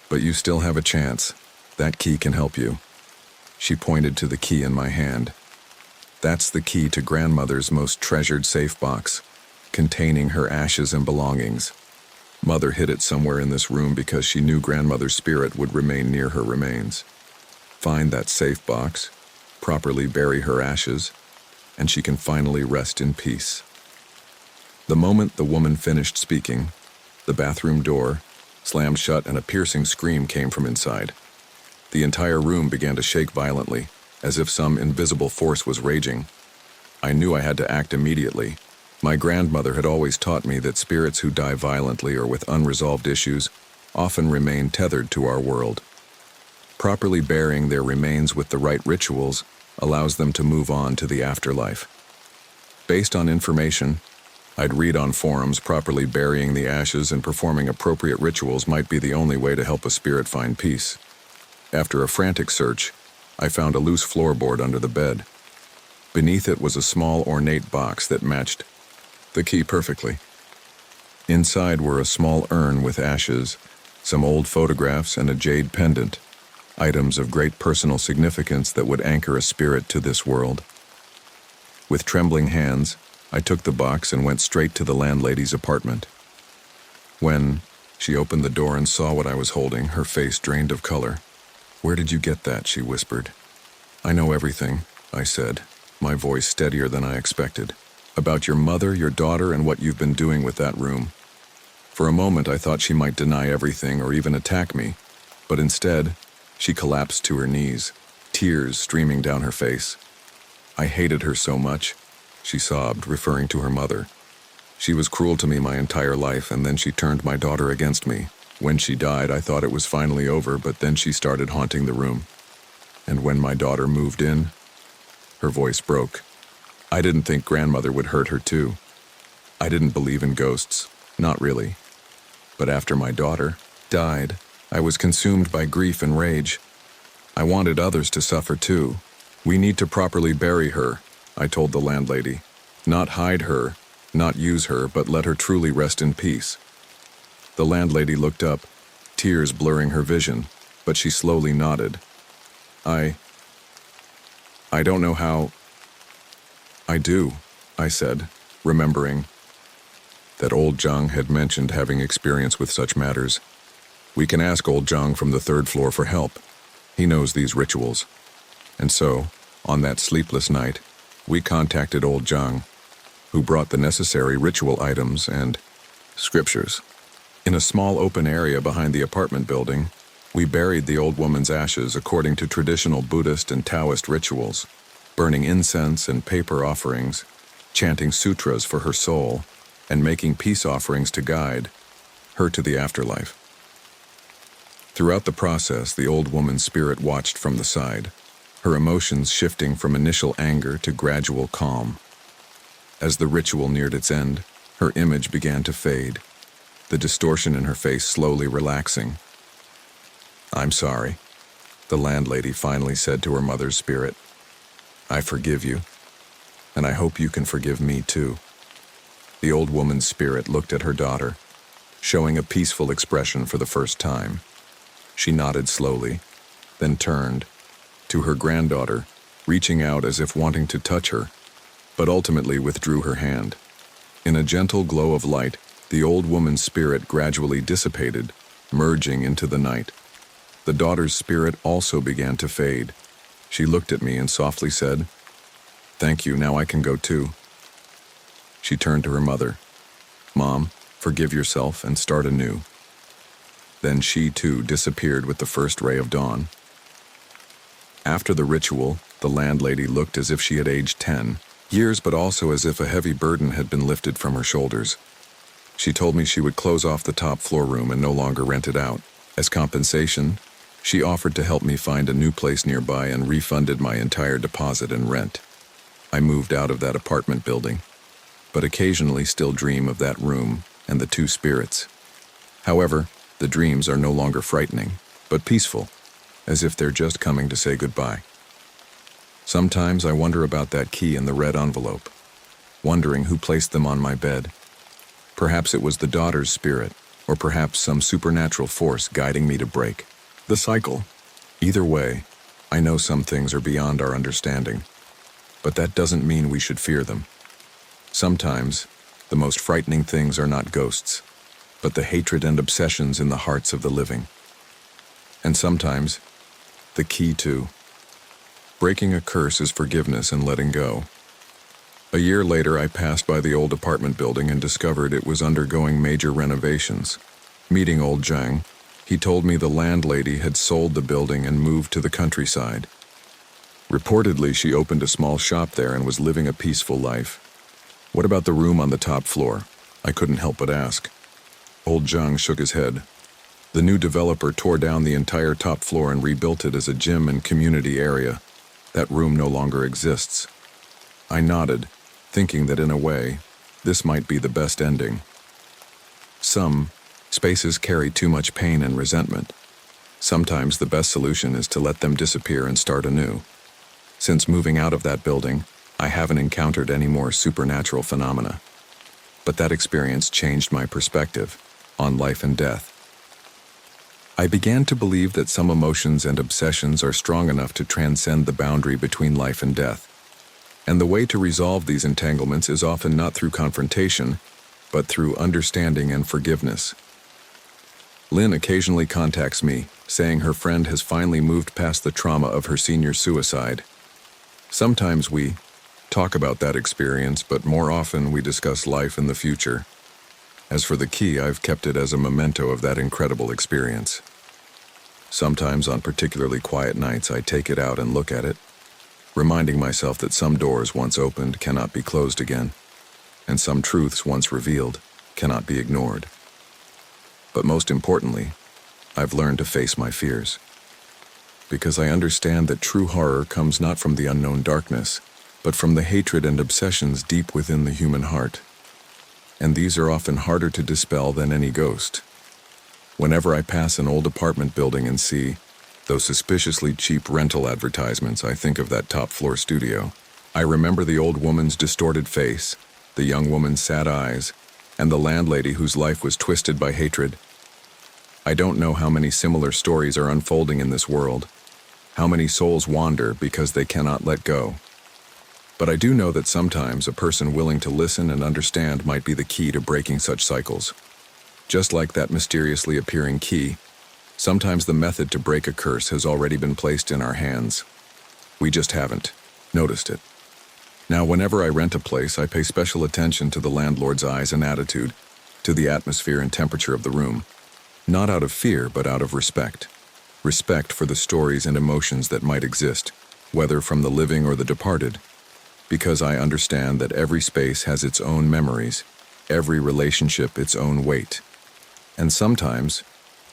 But you still have a chance. That key can help you. She pointed to the key in my hand. That's the key to grandmother's most treasured safe box, containing her ashes and belongings. Mother hid it somewhere in this room because she knew grandmother's spirit would remain near her remains. Find that safe box, properly bury her ashes, and she can finally rest in peace. The moment the woman finished speaking, the bathroom door slammed shut and a piercing scream came from inside. The entire room began to shake violently, as if some invisible force was raging. I knew I had to act immediately. My grandmother had always taught me that spirits who die violently or with unresolved issues often remain tethered to our world. Properly burying their remains with the right rituals allows them to move on to the afterlife. Based on information I'd read on forums, properly burying the ashes and performing appropriate rituals might be the only way to help a spirit find peace. After a frantic search, I found a loose floorboard under the bed. Beneath it was a small ornate box that matched the key perfectly. Inside were a small urn with ashes, some old photographs, and a jade pendant, items of great personal significance that would anchor a spirit to this world. With trembling hands, I took the box and went straight to the landlady's apartment. When she opened the door and saw what I was holding, her face drained of color. "Where did you get that?" she whispered. "I know everything," I said, my voice steadier than I expected. "About your mother, your daughter, and what you've been doing with that room." For a moment I thought she might deny everything or even attack me, but instead, she collapsed to her knees, tears streaming down her face. "I hated her so much," she sobbed, referring to her mother. "She was cruel to me my entire life, and then she turned my daughter against me. When she died, I thought it was finally over, but then she started haunting the room. And when my daughter moved in," her voice broke, "I didn't think grandmother would hurt her too. I didn't believe in ghosts, not really. But after my daughter died, I was consumed by grief and rage. I wanted others to suffer too. We need to properly bury her," I told the landlady. "Not hide her, not use her, but let her truly rest in peace." The landlady looked up, tears blurring her vision, but she slowly nodded. I don't know how." "I do," I said, remembering that old Zhang had mentioned having experience with such matters. "We can ask old Zhang from the 3rd floor for help. He knows these rituals." And so, on that sleepless night, we contacted old Zhang, who brought the necessary ritual items and scriptures. In a small open area behind the apartment building, we buried the old woman's ashes according to traditional Buddhist and Taoist rituals, burning incense and paper offerings, chanting sutras for her soul, and making peace offerings to guide her to the afterlife. Throughout the process, the old woman's spirit watched from the side, her emotions shifting from initial anger to gradual calm. As the ritual neared its end, her image began to fade, the distortion in her face slowly relaxing. "I'm sorry," the landlady finally said to her mother's spirit. "I forgive you, and I hope you can forgive me too." The old woman's spirit looked at her daughter, showing a peaceful expression for the first time. She nodded slowly, then turned to her granddaughter, reaching out as if wanting to touch her, but ultimately withdrew her hand. In a gentle glow of light, the old woman's spirit gradually dissipated, merging into the night. The daughter's spirit also began to fade. She looked at me and softly said, "Thank you, now I can go too." She turned to her mother. "Mom, forgive yourself and start anew." Then she too disappeared with the first ray of dawn. After the ritual, the landlady looked as if she had aged 10 years, but also as if a heavy burden had been lifted from her shoulders. She told me she would close off the top floor room and no longer rent it out. As compensation, she offered to help me find a new place nearby and refunded my entire deposit and rent. I moved out of that apartment building, but occasionally still dream of that room and the 2 spirits. However, the dreams are no longer frightening, but peaceful, as if they're just coming to say goodbye. Sometimes I wonder about that key and the red envelope, wondering who placed them on my bed. Perhaps it was the daughter's spirit, or perhaps some supernatural force guiding me to break the cycle. Either way, I know some things are beyond our understanding, but that doesn't mean we should fear them. Sometimes, the most frightening things are not ghosts, but the hatred and obsessions in the hearts of the living. And sometimes, the key to breaking a curse is forgiveness and letting go. A year later, I passed by the old apartment building and discovered it was undergoing major renovations. Meeting old Zhang, he told me the landlady had sold the building and moved to the countryside. Reportedly, she opened a small shop there and was living a peaceful life. What about the room on the top floor? I couldn't help but ask. Old Zhang shook his head. The new developer tore down the entire top floor and rebuilt it as a gym and community area. That room no longer exists. I nodded, thinking that in a way, this might be the best ending. Some spaces carry too much pain and resentment. Sometimes the best solution is to let them disappear and start anew. Since moving out of that building, I haven't encountered any more supernatural phenomena. But that experience changed my perspective on life and death. I began to believe that some emotions and obsessions are strong enough to transcend the boundary between life and death. And the way to resolve these entanglements is often not through confrontation, but through understanding and forgiveness. Lynn occasionally contacts me, saying her friend has finally moved past the trauma of her senior suicide. Sometimes we talk about that experience, but more often we discuss life and the future. As for the key, I've kept it as a memento of that incredible experience. Sometimes on particularly quiet nights, I take it out and look at it, reminding myself that some doors once opened cannot be closed again, and some truths once revealed cannot be ignored. But most importantly, I've learned to face my fears, because I understand that true horror comes not from the unknown darkness, but from the hatred and obsessions deep within the human heart. And these are often harder to dispel than any ghost. Whenever I pass an old apartment building and see those suspiciously cheap rental advertisements, I think of that top-floor studio. I remember the old woman's distorted face, the young woman's sad eyes, and the landlady whose life was twisted by hatred. I don't know how many similar stories are unfolding in this world, how many souls wander because they cannot let go. But I do know that sometimes a person willing to listen and understand might be the key to breaking such cycles. Just like that mysteriously appearing key, sometimes the method to break a curse has already been placed in our hands. We just haven't noticed it. Now, whenever I rent a place, I pay special attention to the landlord's eyes and attitude, to the atmosphere and temperature of the room. Not out of fear, but out of respect. Respect for the stories and emotions that might exist, whether from the living or the departed. Because I understand that every space has its own memories, every relationship its own weight. And sometimes,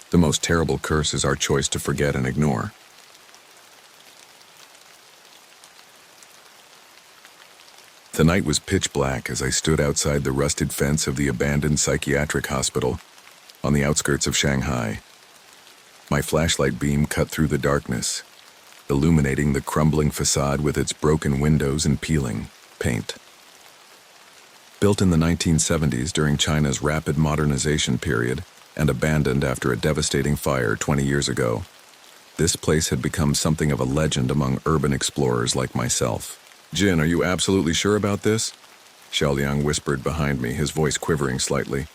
the most terrible curse is our choice to forget and ignore. The night was pitch black as I stood outside the rusted fence of the abandoned psychiatric hospital on the outskirts of Shanghai. My flashlight beam cut through the darkness, illuminating the crumbling facade with its broken windows and peeling paint. Built in the 1970s during China's rapid modernization period and abandoned after a devastating fire 20 years ago, this place had become something of a legend among urban explorers like myself. "Jin, are you absolutely sure about this?" Xiaoliang whispered behind me, his voice quivering slightly.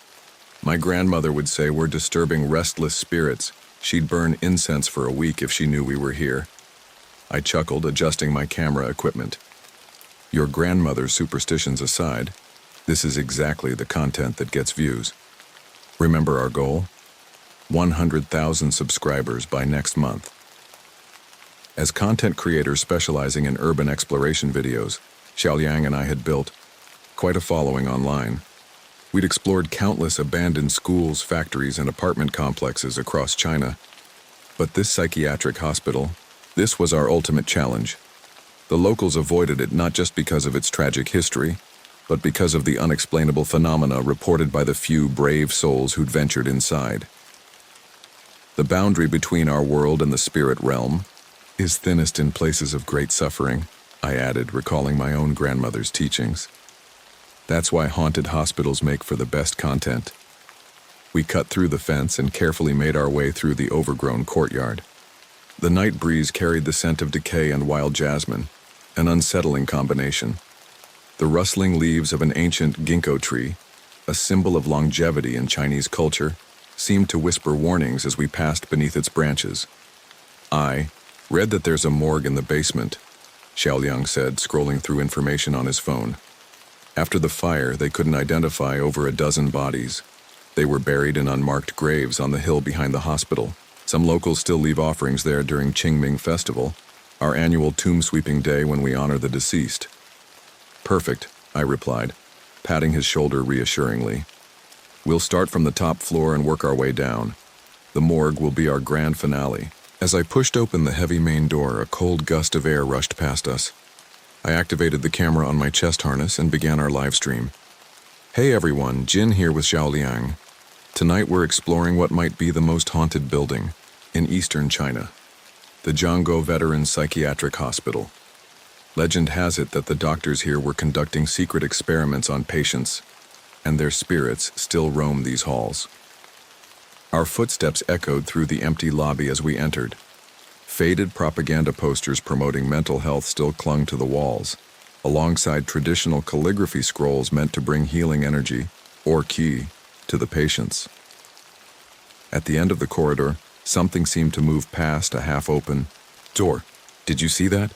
"My grandmother would say we're disturbing restless spirits. She'd burn incense for a week if she knew we were here." I chuckled, adjusting my camera equipment. Your grandmother's superstitions aside, this is exactly the content that gets views. Remember our goal? 100,000 subscribers by next month. As content creators specializing in urban exploration videos, Xiaoliang and I had built quite a following online. We'd explored countless abandoned schools, factories, and apartment complexes across China. But this psychiatric hospital, this was our ultimate challenge. The locals avoided it not just because of its tragic history, but because of the unexplainable phenomena reported by the few brave souls who'd ventured inside. The boundary between our world and the spirit realm is thinnest in places of great suffering, I added, recalling my own grandmother's teachings. That's why haunted hospitals make for the best content. We cut through the fence and carefully made our way through the overgrown courtyard. The night breeze carried the scent of decay and wild jasmine, an unsettling combination. The rustling leaves of an ancient ginkgo tree, a symbol of longevity in Chinese culture, seemed to whisper warnings as we passed beneath its branches. I read that there's a morgue in the basement, Xiaoliang said, scrolling through information on his phone. After the fire, they couldn't identify over a dozen bodies. They were buried in unmarked graves on the hill behind the hospital. Some locals still leave offerings there during Qingming Festival, our annual tomb-sweeping day when we honor the deceased. Perfect, I replied, patting his shoulder reassuringly. We'll start from the top floor and work our way down. The morgue will be our grand finale. As I pushed open the heavy main door, a cold gust of air rushed past us. I activated the camera on my chest harness and began our live stream. Hey everyone, Jin here with Xiaoliang. Tonight we're exploring what might be the most haunted building in eastern China, the Jianggo Veterans Psychiatric Hospital. Legend has it that the doctors here were conducting secret experiments on patients, and their spirits still roam these halls. Our footsteps echoed through the empty lobby as we entered. Faded propaganda posters promoting mental health still clung to the walls, alongside traditional calligraphy scrolls meant to bring healing energy, or qi, to the patients. At the end of the corridor, something seemed to move past a half-open door. Did you see that?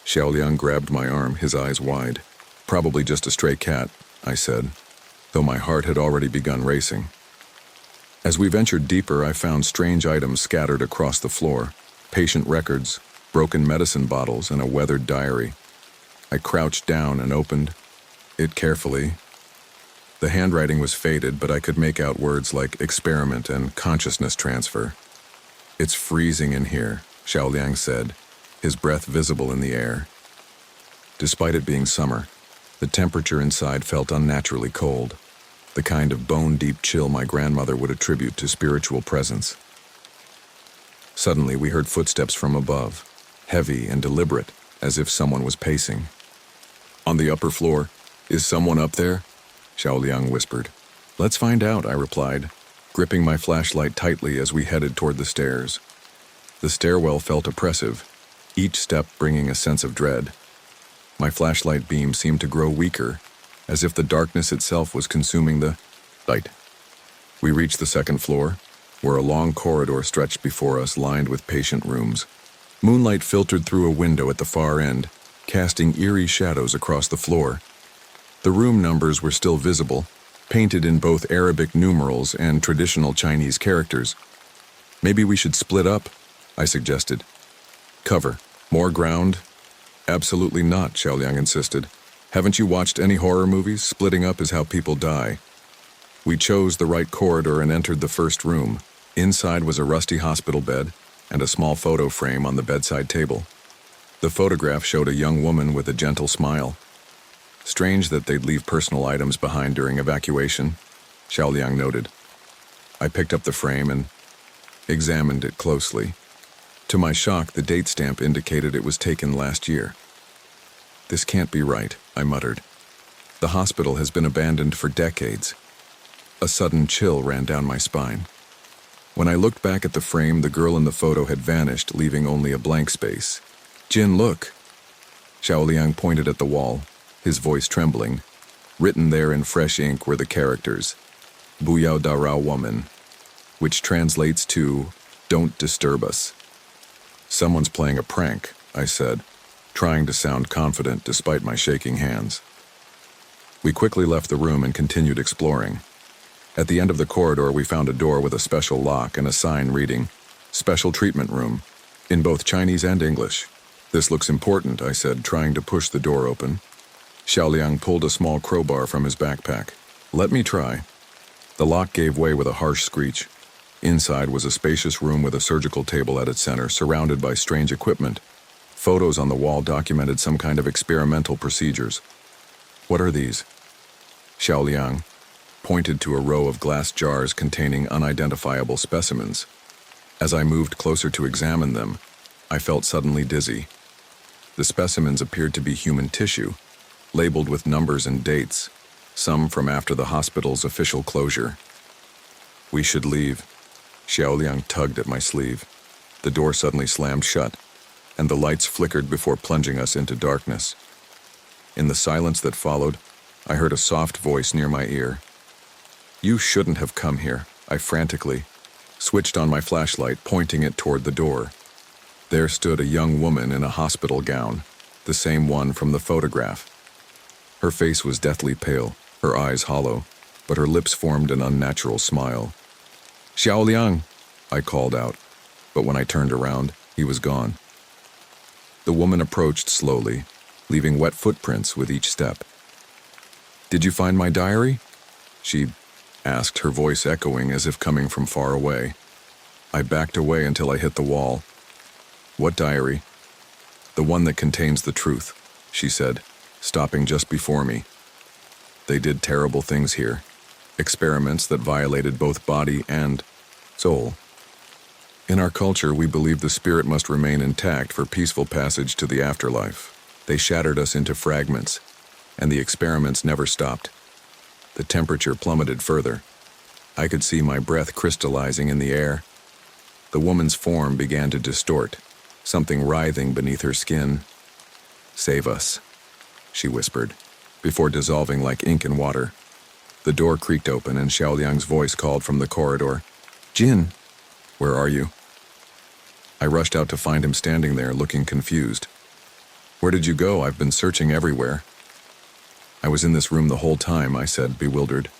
Xiaoliang grabbed my arm, his eyes wide. Probably just a stray cat, I said, though my heart had already begun racing. As we ventured deeper, I found strange items scattered across the floor. Patient records, broken medicine bottles, and a weathered diary. I crouched down and opened it carefully. The handwriting was faded, but I could make out words like experiment and consciousness transfer. It's freezing in here, Xiaoliang said, his breath visible in the air. Despite it being summer, the temperature inside felt unnaturally cold, the kind of bone-deep chill my grandmother would attribute to spiritual presence. Suddenly, we heard footsteps from above, heavy and deliberate, as if someone was pacing. On the upper floor, is someone up there? Xiaoliang whispered. Let's find out, I replied, gripping my flashlight tightly as we headed toward the stairs. The stairwell felt oppressive, each step bringing a sense of dread. My flashlight beam seemed to grow weaker, as if the darkness itself was consuming the light. We reached the second floor, where a long corridor stretched before us lined with patient rooms. Moonlight filtered through a window at the far end, casting eerie shadows across the floor. The room numbers were still visible, painted in both Arabic numerals and traditional Chinese characters. Maybe we should split up, I suggested. Cover. More ground? Absolutely not, Xiaoliang insisted. Haven't you watched any horror movies? Splitting up is how people die. We chose the right corridor and entered the first room. Inside was a rusty hospital bed and a small photo frame on the bedside table. The photograph showed a young woman with a gentle smile. Strange that they'd leave personal items behind during evacuation, Xiaoliang noted. I picked up the frame and examined it closely. To my shock, the date stamp indicated it was taken last year. This can't be right, I muttered. The hospital has been abandoned for decades. A sudden chill ran down my spine. When I looked back at the frame, the girl in the photo had vanished, leaving only a blank space. Jin, look! Xiaoliang pointed at the wall, his voice trembling. Written there in fresh ink were the characters, Buyao Darao Woman, which translates to, Don't disturb us. Someone's playing a prank, I said, trying to sound confident despite my shaking hands. We quickly left the room and continued exploring. At the end of the corridor, we found a door with a special lock and a sign reading, Special Treatment Room, in both Chinese and English. This looks important, I said, trying to push the door open. Xiaoliang pulled a small crowbar from his backpack. Let me try. The lock gave way with a harsh screech. Inside was a spacious room with a surgical table at its center, surrounded by strange equipment. Photos on the wall documented some kind of experimental procedures. What are these? Xiaoliang pointed to a row of glass jars containing unidentifiable specimens. As I moved closer to examine them, I felt suddenly dizzy. The specimens appeared to be human tissue, labeled with numbers and dates. some from after the hospital's official closure. We should leave. Xiaoliang tugged at my sleeve. The door suddenly slammed shut, and the lights flickered before plunging us into darkness. In the silence that followed, I heard a soft voice near my ear. "You shouldn't have come here," I frantically switched on my flashlight, pointing it toward the door. There stood a young woman in a hospital gown, the same one from the photograph. Her face was deathly pale, her eyes hollow, but her lips formed an unnatural smile. "Xiaoliang," I called out, but when I turned around, he was gone. The woman approached slowly, leaving wet footprints with each step. "Did you find my diary?" she asked, her voice echoing as if coming from far away. I backed away until I hit the wall. "What diary?" "The one that contains the truth," she said, stopping just before me. "They did terrible things here, experiments that violated both body and soul. In our culture, we believe the spirit must remain intact for peaceful passage to the afterlife. They shattered us into fragments, and the experiments never stopped. The temperature plummeted further. I could see my breath crystallizing in the air. The woman's form began to distort, something writhing beneath her skin. "Save us," she whispered, before dissolving like ink in water. The door creaked open and Xiaoliang's voice called from the corridor. "Jin, where are you?" I rushed out to find him standing there, looking confused. "Where did you go? I've been searching everywhere." "I was in this room the whole time," I said, bewildered.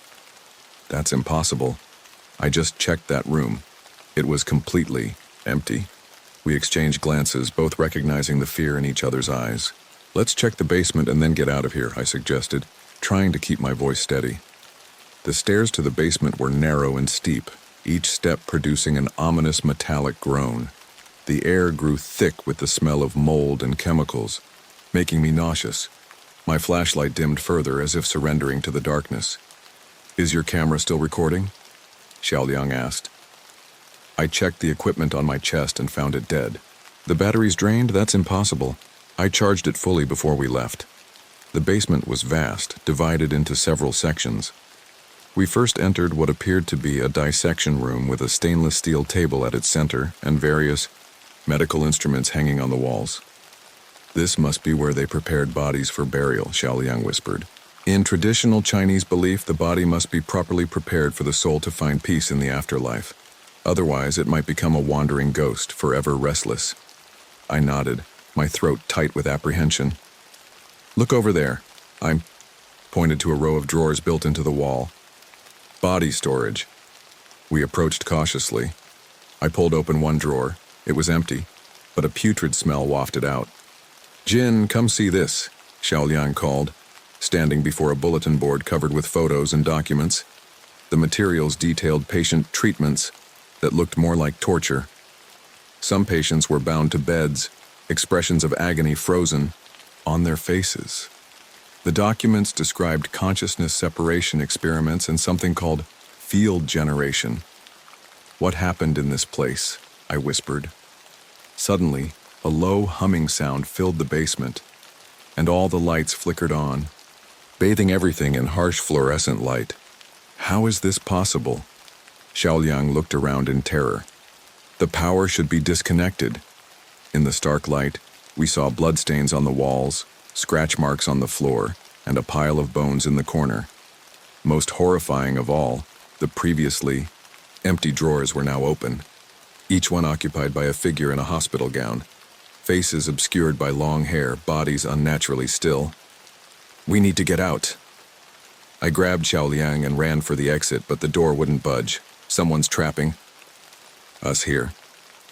"That's impossible. I just checked that room. It was completely empty." We exchanged glances, both recognizing the fear in each other's eyes. "Let's check the basement and then get out of here," I suggested, trying to keep my voice steady. The stairs to the basement were narrow and steep, each step producing an ominous metallic groan. The air grew thick with the smell of mold and chemicals, making me nauseous. My flashlight dimmed further as if surrendering to the darkness. "Is your camera still recording?" Xiaoliang asked. I checked the equipment on my chest and found it dead. "The battery's drained? That's impossible. I charged it fully before we left." The basement was vast, divided into several sections. We first entered what appeared to be a dissection room with a stainless steel table at its center and various medical instruments hanging on the walls. "This must be where they prepared bodies for burial," Xiaoliang whispered. "In traditional Chinese belief, the body must be properly prepared for the soul to find peace in the afterlife. Otherwise, it might become a wandering ghost, forever restless." I nodded, my throat tight with apprehension. "Look over there." I pointed to a row of drawers built into the wall. "Body storage." We approached cautiously. I pulled open one drawer. It was empty, but a putrid smell wafted out. "Jin, come see this," Xiaoliang called, standing before a bulletin board covered with photos and documents. The materials detailed patient treatments that looked more like torture. Some patients were bound to beds, expressions of agony frozen on their faces. The documents described consciousness separation experiments and something called field generation. "What happened in this place?" I whispered. Suddenly, a low humming sound filled the basement, and all the lights flickered on, bathing everything in harsh fluorescent light. "How is this possible?" Xiaoliang looked around in terror. "The power should be disconnected." In the stark light, we saw bloodstains on the walls, scratch marks on the floor, and a pile of bones in the corner. Most horrifying of all, the previously empty drawers were now open, each one occupied by a figure in a hospital gown, faces obscured by long hair, bodies unnaturally still. "We need to get out." I grabbed Xiaoliang and ran for the exit, but the door wouldn't budge. "Someone's trapping us here."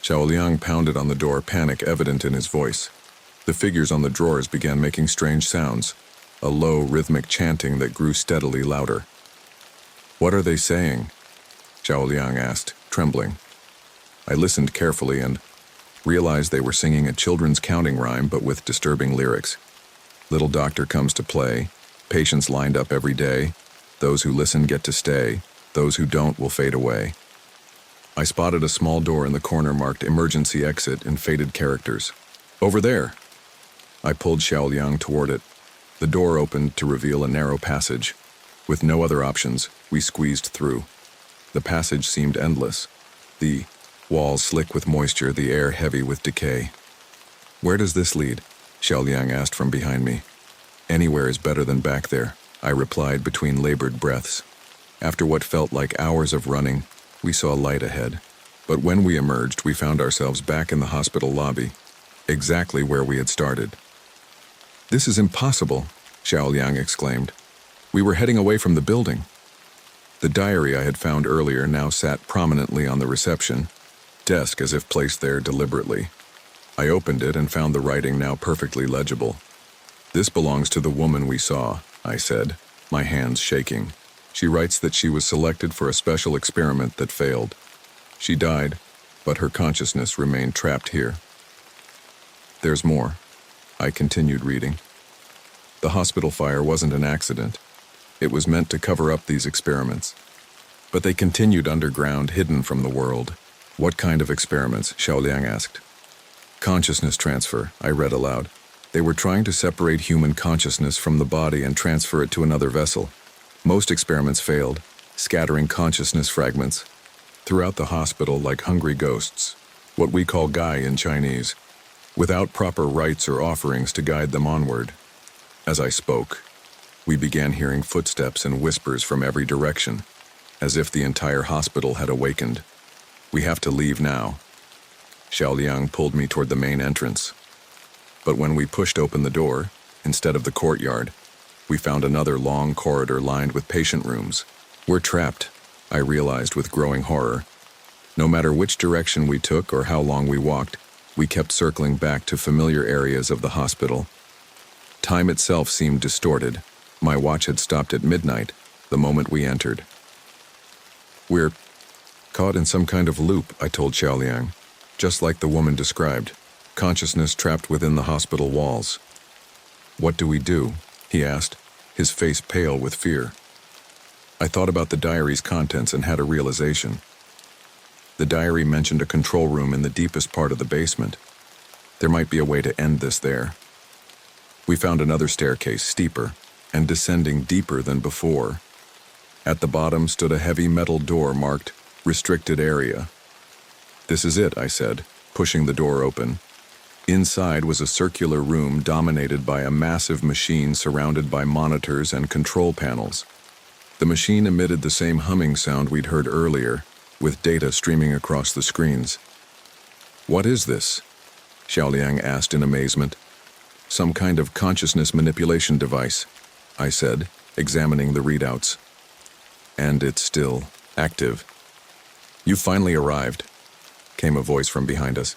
Xiaoliang pounded on the door, panic evident in his voice. The figures on the drawers began making strange sounds, a low, rhythmic chanting that grew steadily louder. "What are they saying?" Xiaoliang asked, trembling. I listened carefully and realized they were singing a children's counting rhyme but with disturbing lyrics. "Little doctor comes to play, patients lined up every day, those who listen get to stay, those who don't will fade away." I spotted a small door in the corner marked emergency exit in faded characters. "Over there." I pulled Xiaoliang toward it. The door opened to reveal a narrow passage. With no other options, we squeezed through. The passage seemed endless. The walls slick with moisture, the air heavy with decay. "Where does this lead?" Xiaoliang asked from behind me. "Anywhere is better than back there," I replied between labored breaths. After what felt like hours of running, we saw light ahead. But when we emerged, we found ourselves back in the hospital lobby, exactly where we had started. "This is impossible," Xiaoliang exclaimed. "We were heading away from the building." The diary I had found earlier now sat prominently on the reception desk, as if placed there deliberately. I opened it and found the writing now perfectly legible. "This belongs to the woman we saw," I said, my hands shaking. "She writes that she was selected for a special experiment that failed. She died, but her consciousness remained trapped here." "There's more," I continued reading. "The hospital fire wasn't an accident. It was meant to cover up these experiments. But they continued underground, hidden from the world." "What kind of experiments?" Xiaoliang asked. "Consciousness transfer," I read aloud. "They were trying to separate human consciousness from the body and transfer it to another vessel. Most experiments failed, scattering consciousness fragments throughout the hospital like hungry ghosts, what we call gai in Chinese, without proper rites or offerings to guide them onward." As I spoke, we began hearing footsteps and whispers from every direction, as if the entire hospital had awakened. "We have to leave now." Xiaoliang pulled me toward the main entrance. But when we pushed open the door, instead of the courtyard, we found another long corridor lined with patient rooms. "We're trapped," I realized with growing horror. No matter which direction we took or how long we walked, we kept circling back to familiar areas of the hospital. Time itself seemed distorted. My watch had stopped at midnight, the moment we entered. "We're caught in some kind of loop," I told Xiaoliang, "just like the woman described. Consciousness trapped within the hospital walls." "What do we do?" he asked, his face pale with fear. I thought about the diary's contents and had a realization. The diary mentioned a control room in the deepest part of the basement. There might be a way to end this there. We found another staircase, steeper, and descending deeper than before. At the bottom stood a heavy metal door marked "Restricted Area." "This is it," I said, pushing the door open. Inside was a circular room dominated by a massive machine surrounded by monitors and control panels. The machine emitted the same humming sound we'd heard earlier, with data streaming across the screens. "What is this?" Xiaoliang asked in amazement. "Some kind of consciousness manipulation device," I said, examining the readouts. "And it's still active." "You finally arrived," came a voice from behind us.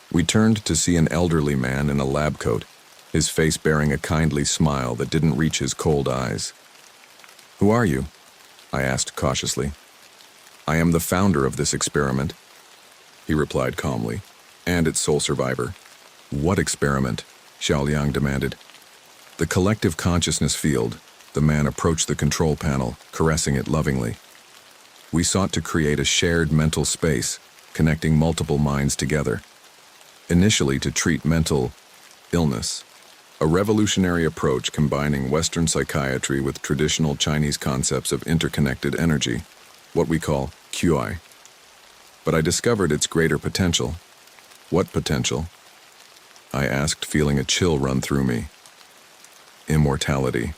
We turned to see an elderly man in a lab coat, his face bearing a kindly smile that didn't reach his cold eyes. "Who are you?" I asked cautiously. "I am the founder of this experiment," he replied calmly, "and its sole survivor." "What experiment?" Xiaoliang demanded. "The collective consciousness field." The man approached the control panel, caressing it lovingly. "We sought to create a shared mental space, connecting multiple minds together. Initially to treat mental illness, a revolutionary approach combining Western psychiatry with traditional Chinese concepts of interconnected energy, what we call QI. But I discovered its greater potential." "What potential?" I asked, feeling a chill run through me. "Immortality."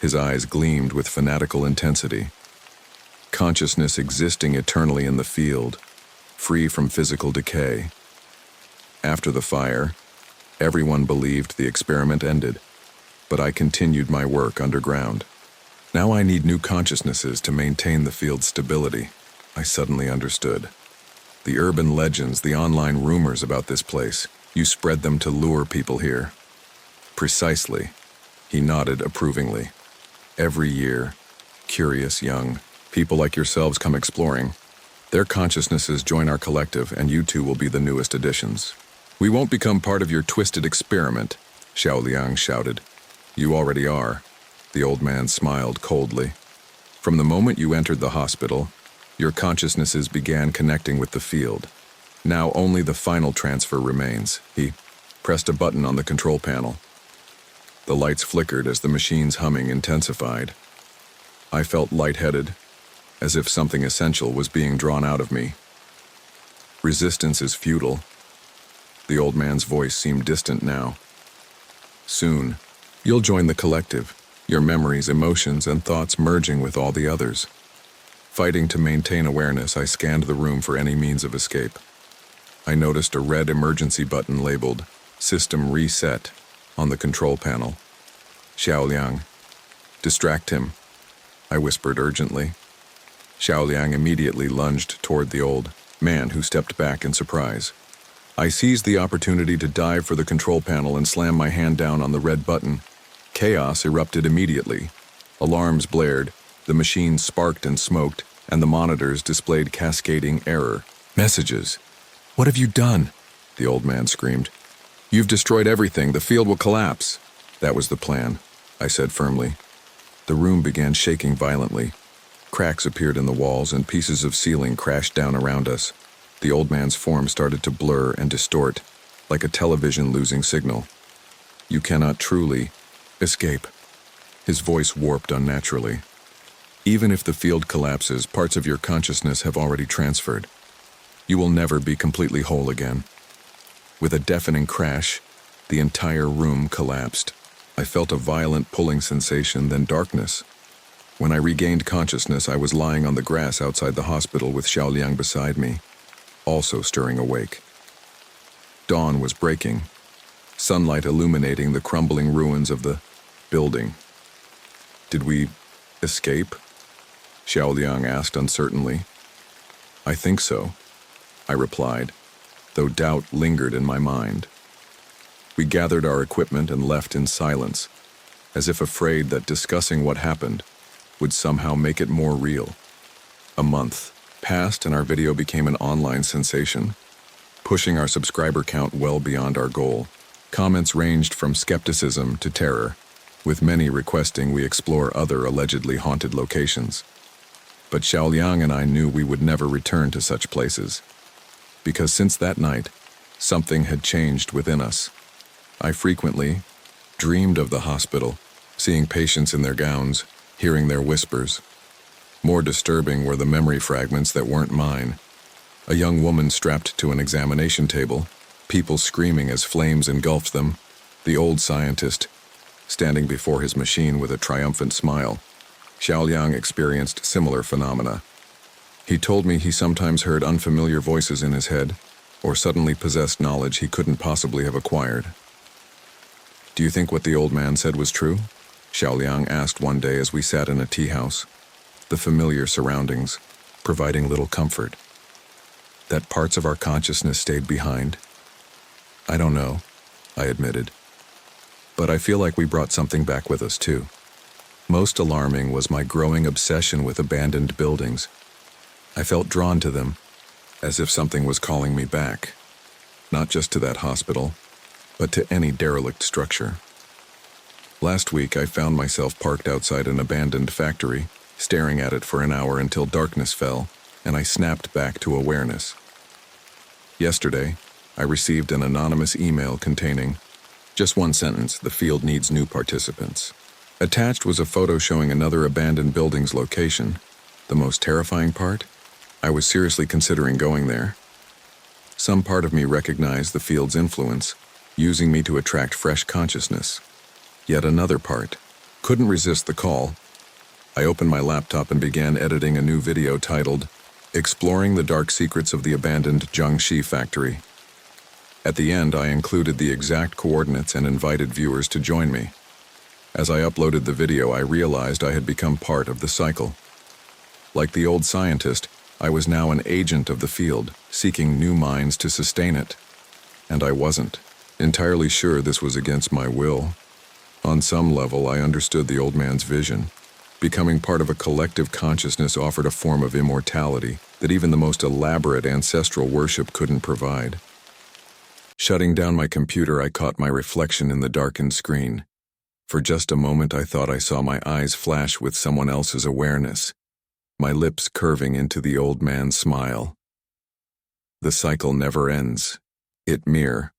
His eyes gleamed with fanatical intensity. "Consciousness existing eternally in the field, free from physical decay." After the fire, everyone believed the experiment ended, but I continued my work underground. Now I need new consciousnesses to maintain the field's stability. I suddenly understood. The urban legends, the online rumors about this place, you spread them to lure people here. "Precisely," he nodded approvingly. "Every year, curious young people like yourselves come exploring. Their consciousnesses join our collective, and you two will be the newest additions." "We won't become part of your twisted experiment," Xiaoliang shouted. "You already are." The old man smiled coldly. "From the moment you entered the hospital, your consciousnesses began connecting with the field. Now only the final transfer remains." He pressed a button on the control panel. The lights flickered as the machine's humming intensified. I felt lightheaded, as if something essential was being drawn out of me. Resistance is futile. The old man's voice seemed distant now. Soon, you'll join the collective, your memories, emotions, and thoughts merging with all the others. Fighting to maintain awareness, I scanned the room for any means of escape. I noticed a red emergency button labeled System Reset on the control panel. Xiaoliang. Distract him, I whispered urgently. Xiaoliang immediately lunged toward the old man, who stepped back in surprise. I seized the opportunity to dive for the control panel and slam my hand down on the red button. Chaos erupted immediately. Alarms blared, the machine sparked and smoked, and the monitors displayed cascading error messages. "What have you done?" the old man screamed. "You've destroyed everything. The field will collapse." "That was the plan," I said firmly. The room began shaking violently. Cracks appeared in the walls and pieces of ceiling crashed down around us. The old man's form started to blur and distort, like a television losing signal. "You cannot truly escape." His voice warped unnaturally. "Even if the field collapses, parts of your consciousness have already transferred. You will never be completely whole again." With a deafening crash, the entire room collapsed. I felt a violent pulling sensation, then darkness. When I regained consciousness, I was lying on the grass outside the hospital with Xiaoliang beside me, also stirring awake. Dawn was breaking, sunlight illuminating the crumbling ruins of the building. "Did we escape?" Xiaoliang asked uncertainly. "I think so," I replied, though doubt lingered in my mind. We gathered our equipment and left in silence, as if afraid that discussing what happened would somehow make it more real. A month passed and our video became an online sensation, pushing our subscriber count well beyond our goal. Comments ranged from skepticism to terror, with many requesting we explore other allegedly haunted locations. But Xiaoliang and I knew we would never return to such places, because since that night, something had changed within us. I frequently dreamed of the hospital, seeing patients in their gowns, hearing their whispers. More disturbing were the memory fragments that weren't mine. A young woman strapped to an examination table, people screaming as flames engulfed them, the old scientist standing before his machine with a triumphant smile. Xiaoliang experienced similar phenomena. He told me he sometimes heard unfamiliar voices in his head, or suddenly possessed knowledge he couldn't possibly have acquired. "Do you think what the old man said was true?" Xiaoliang asked one day as we sat in a tea house, the familiar surroundings providing little comfort. "That parts of our consciousness stayed behind?" "I don't know," I admitted. "But I feel like we brought something back with us too." Most alarming was my growing obsession with abandoned buildings. I felt drawn to them, as if something was calling me back, not just to that hospital, but to any derelict structure. Last week, I found myself parked outside an abandoned factory, staring at it for an hour until darkness fell, and I snapped back to awareness. Yesterday, I received an anonymous email containing just one sentence: "The field needs new participants." Attached was a photo showing another abandoned building's location. The most terrifying part? I was seriously considering going there. Some part of me recognized the field's influence, using me to attract fresh consciousness. Yet another part couldn't resist the call. I opened my laptop and began editing a new video titled, "Exploring the Dark Secrets of the Abandoned Jiangxi Factory." At the end, I included the exact coordinates and invited viewers to join me. As I uploaded the video, I realized I had become part of the cycle. Like the old scientist, I was now an agent of the field, seeking new minds to sustain it. And I wasn't entirely sure this was against my will. On some level, I understood the old man's vision. Becoming part of a collective consciousness offered a form of immortality that even the most elaborate ancestral worship couldn't provide. Shutting down my computer, I caught my reflection in the darkened screen. For just a moment, I thought I saw my eyes flash with someone else's awareness, my lips curving into the old man's smile. The cycle never ends. It mere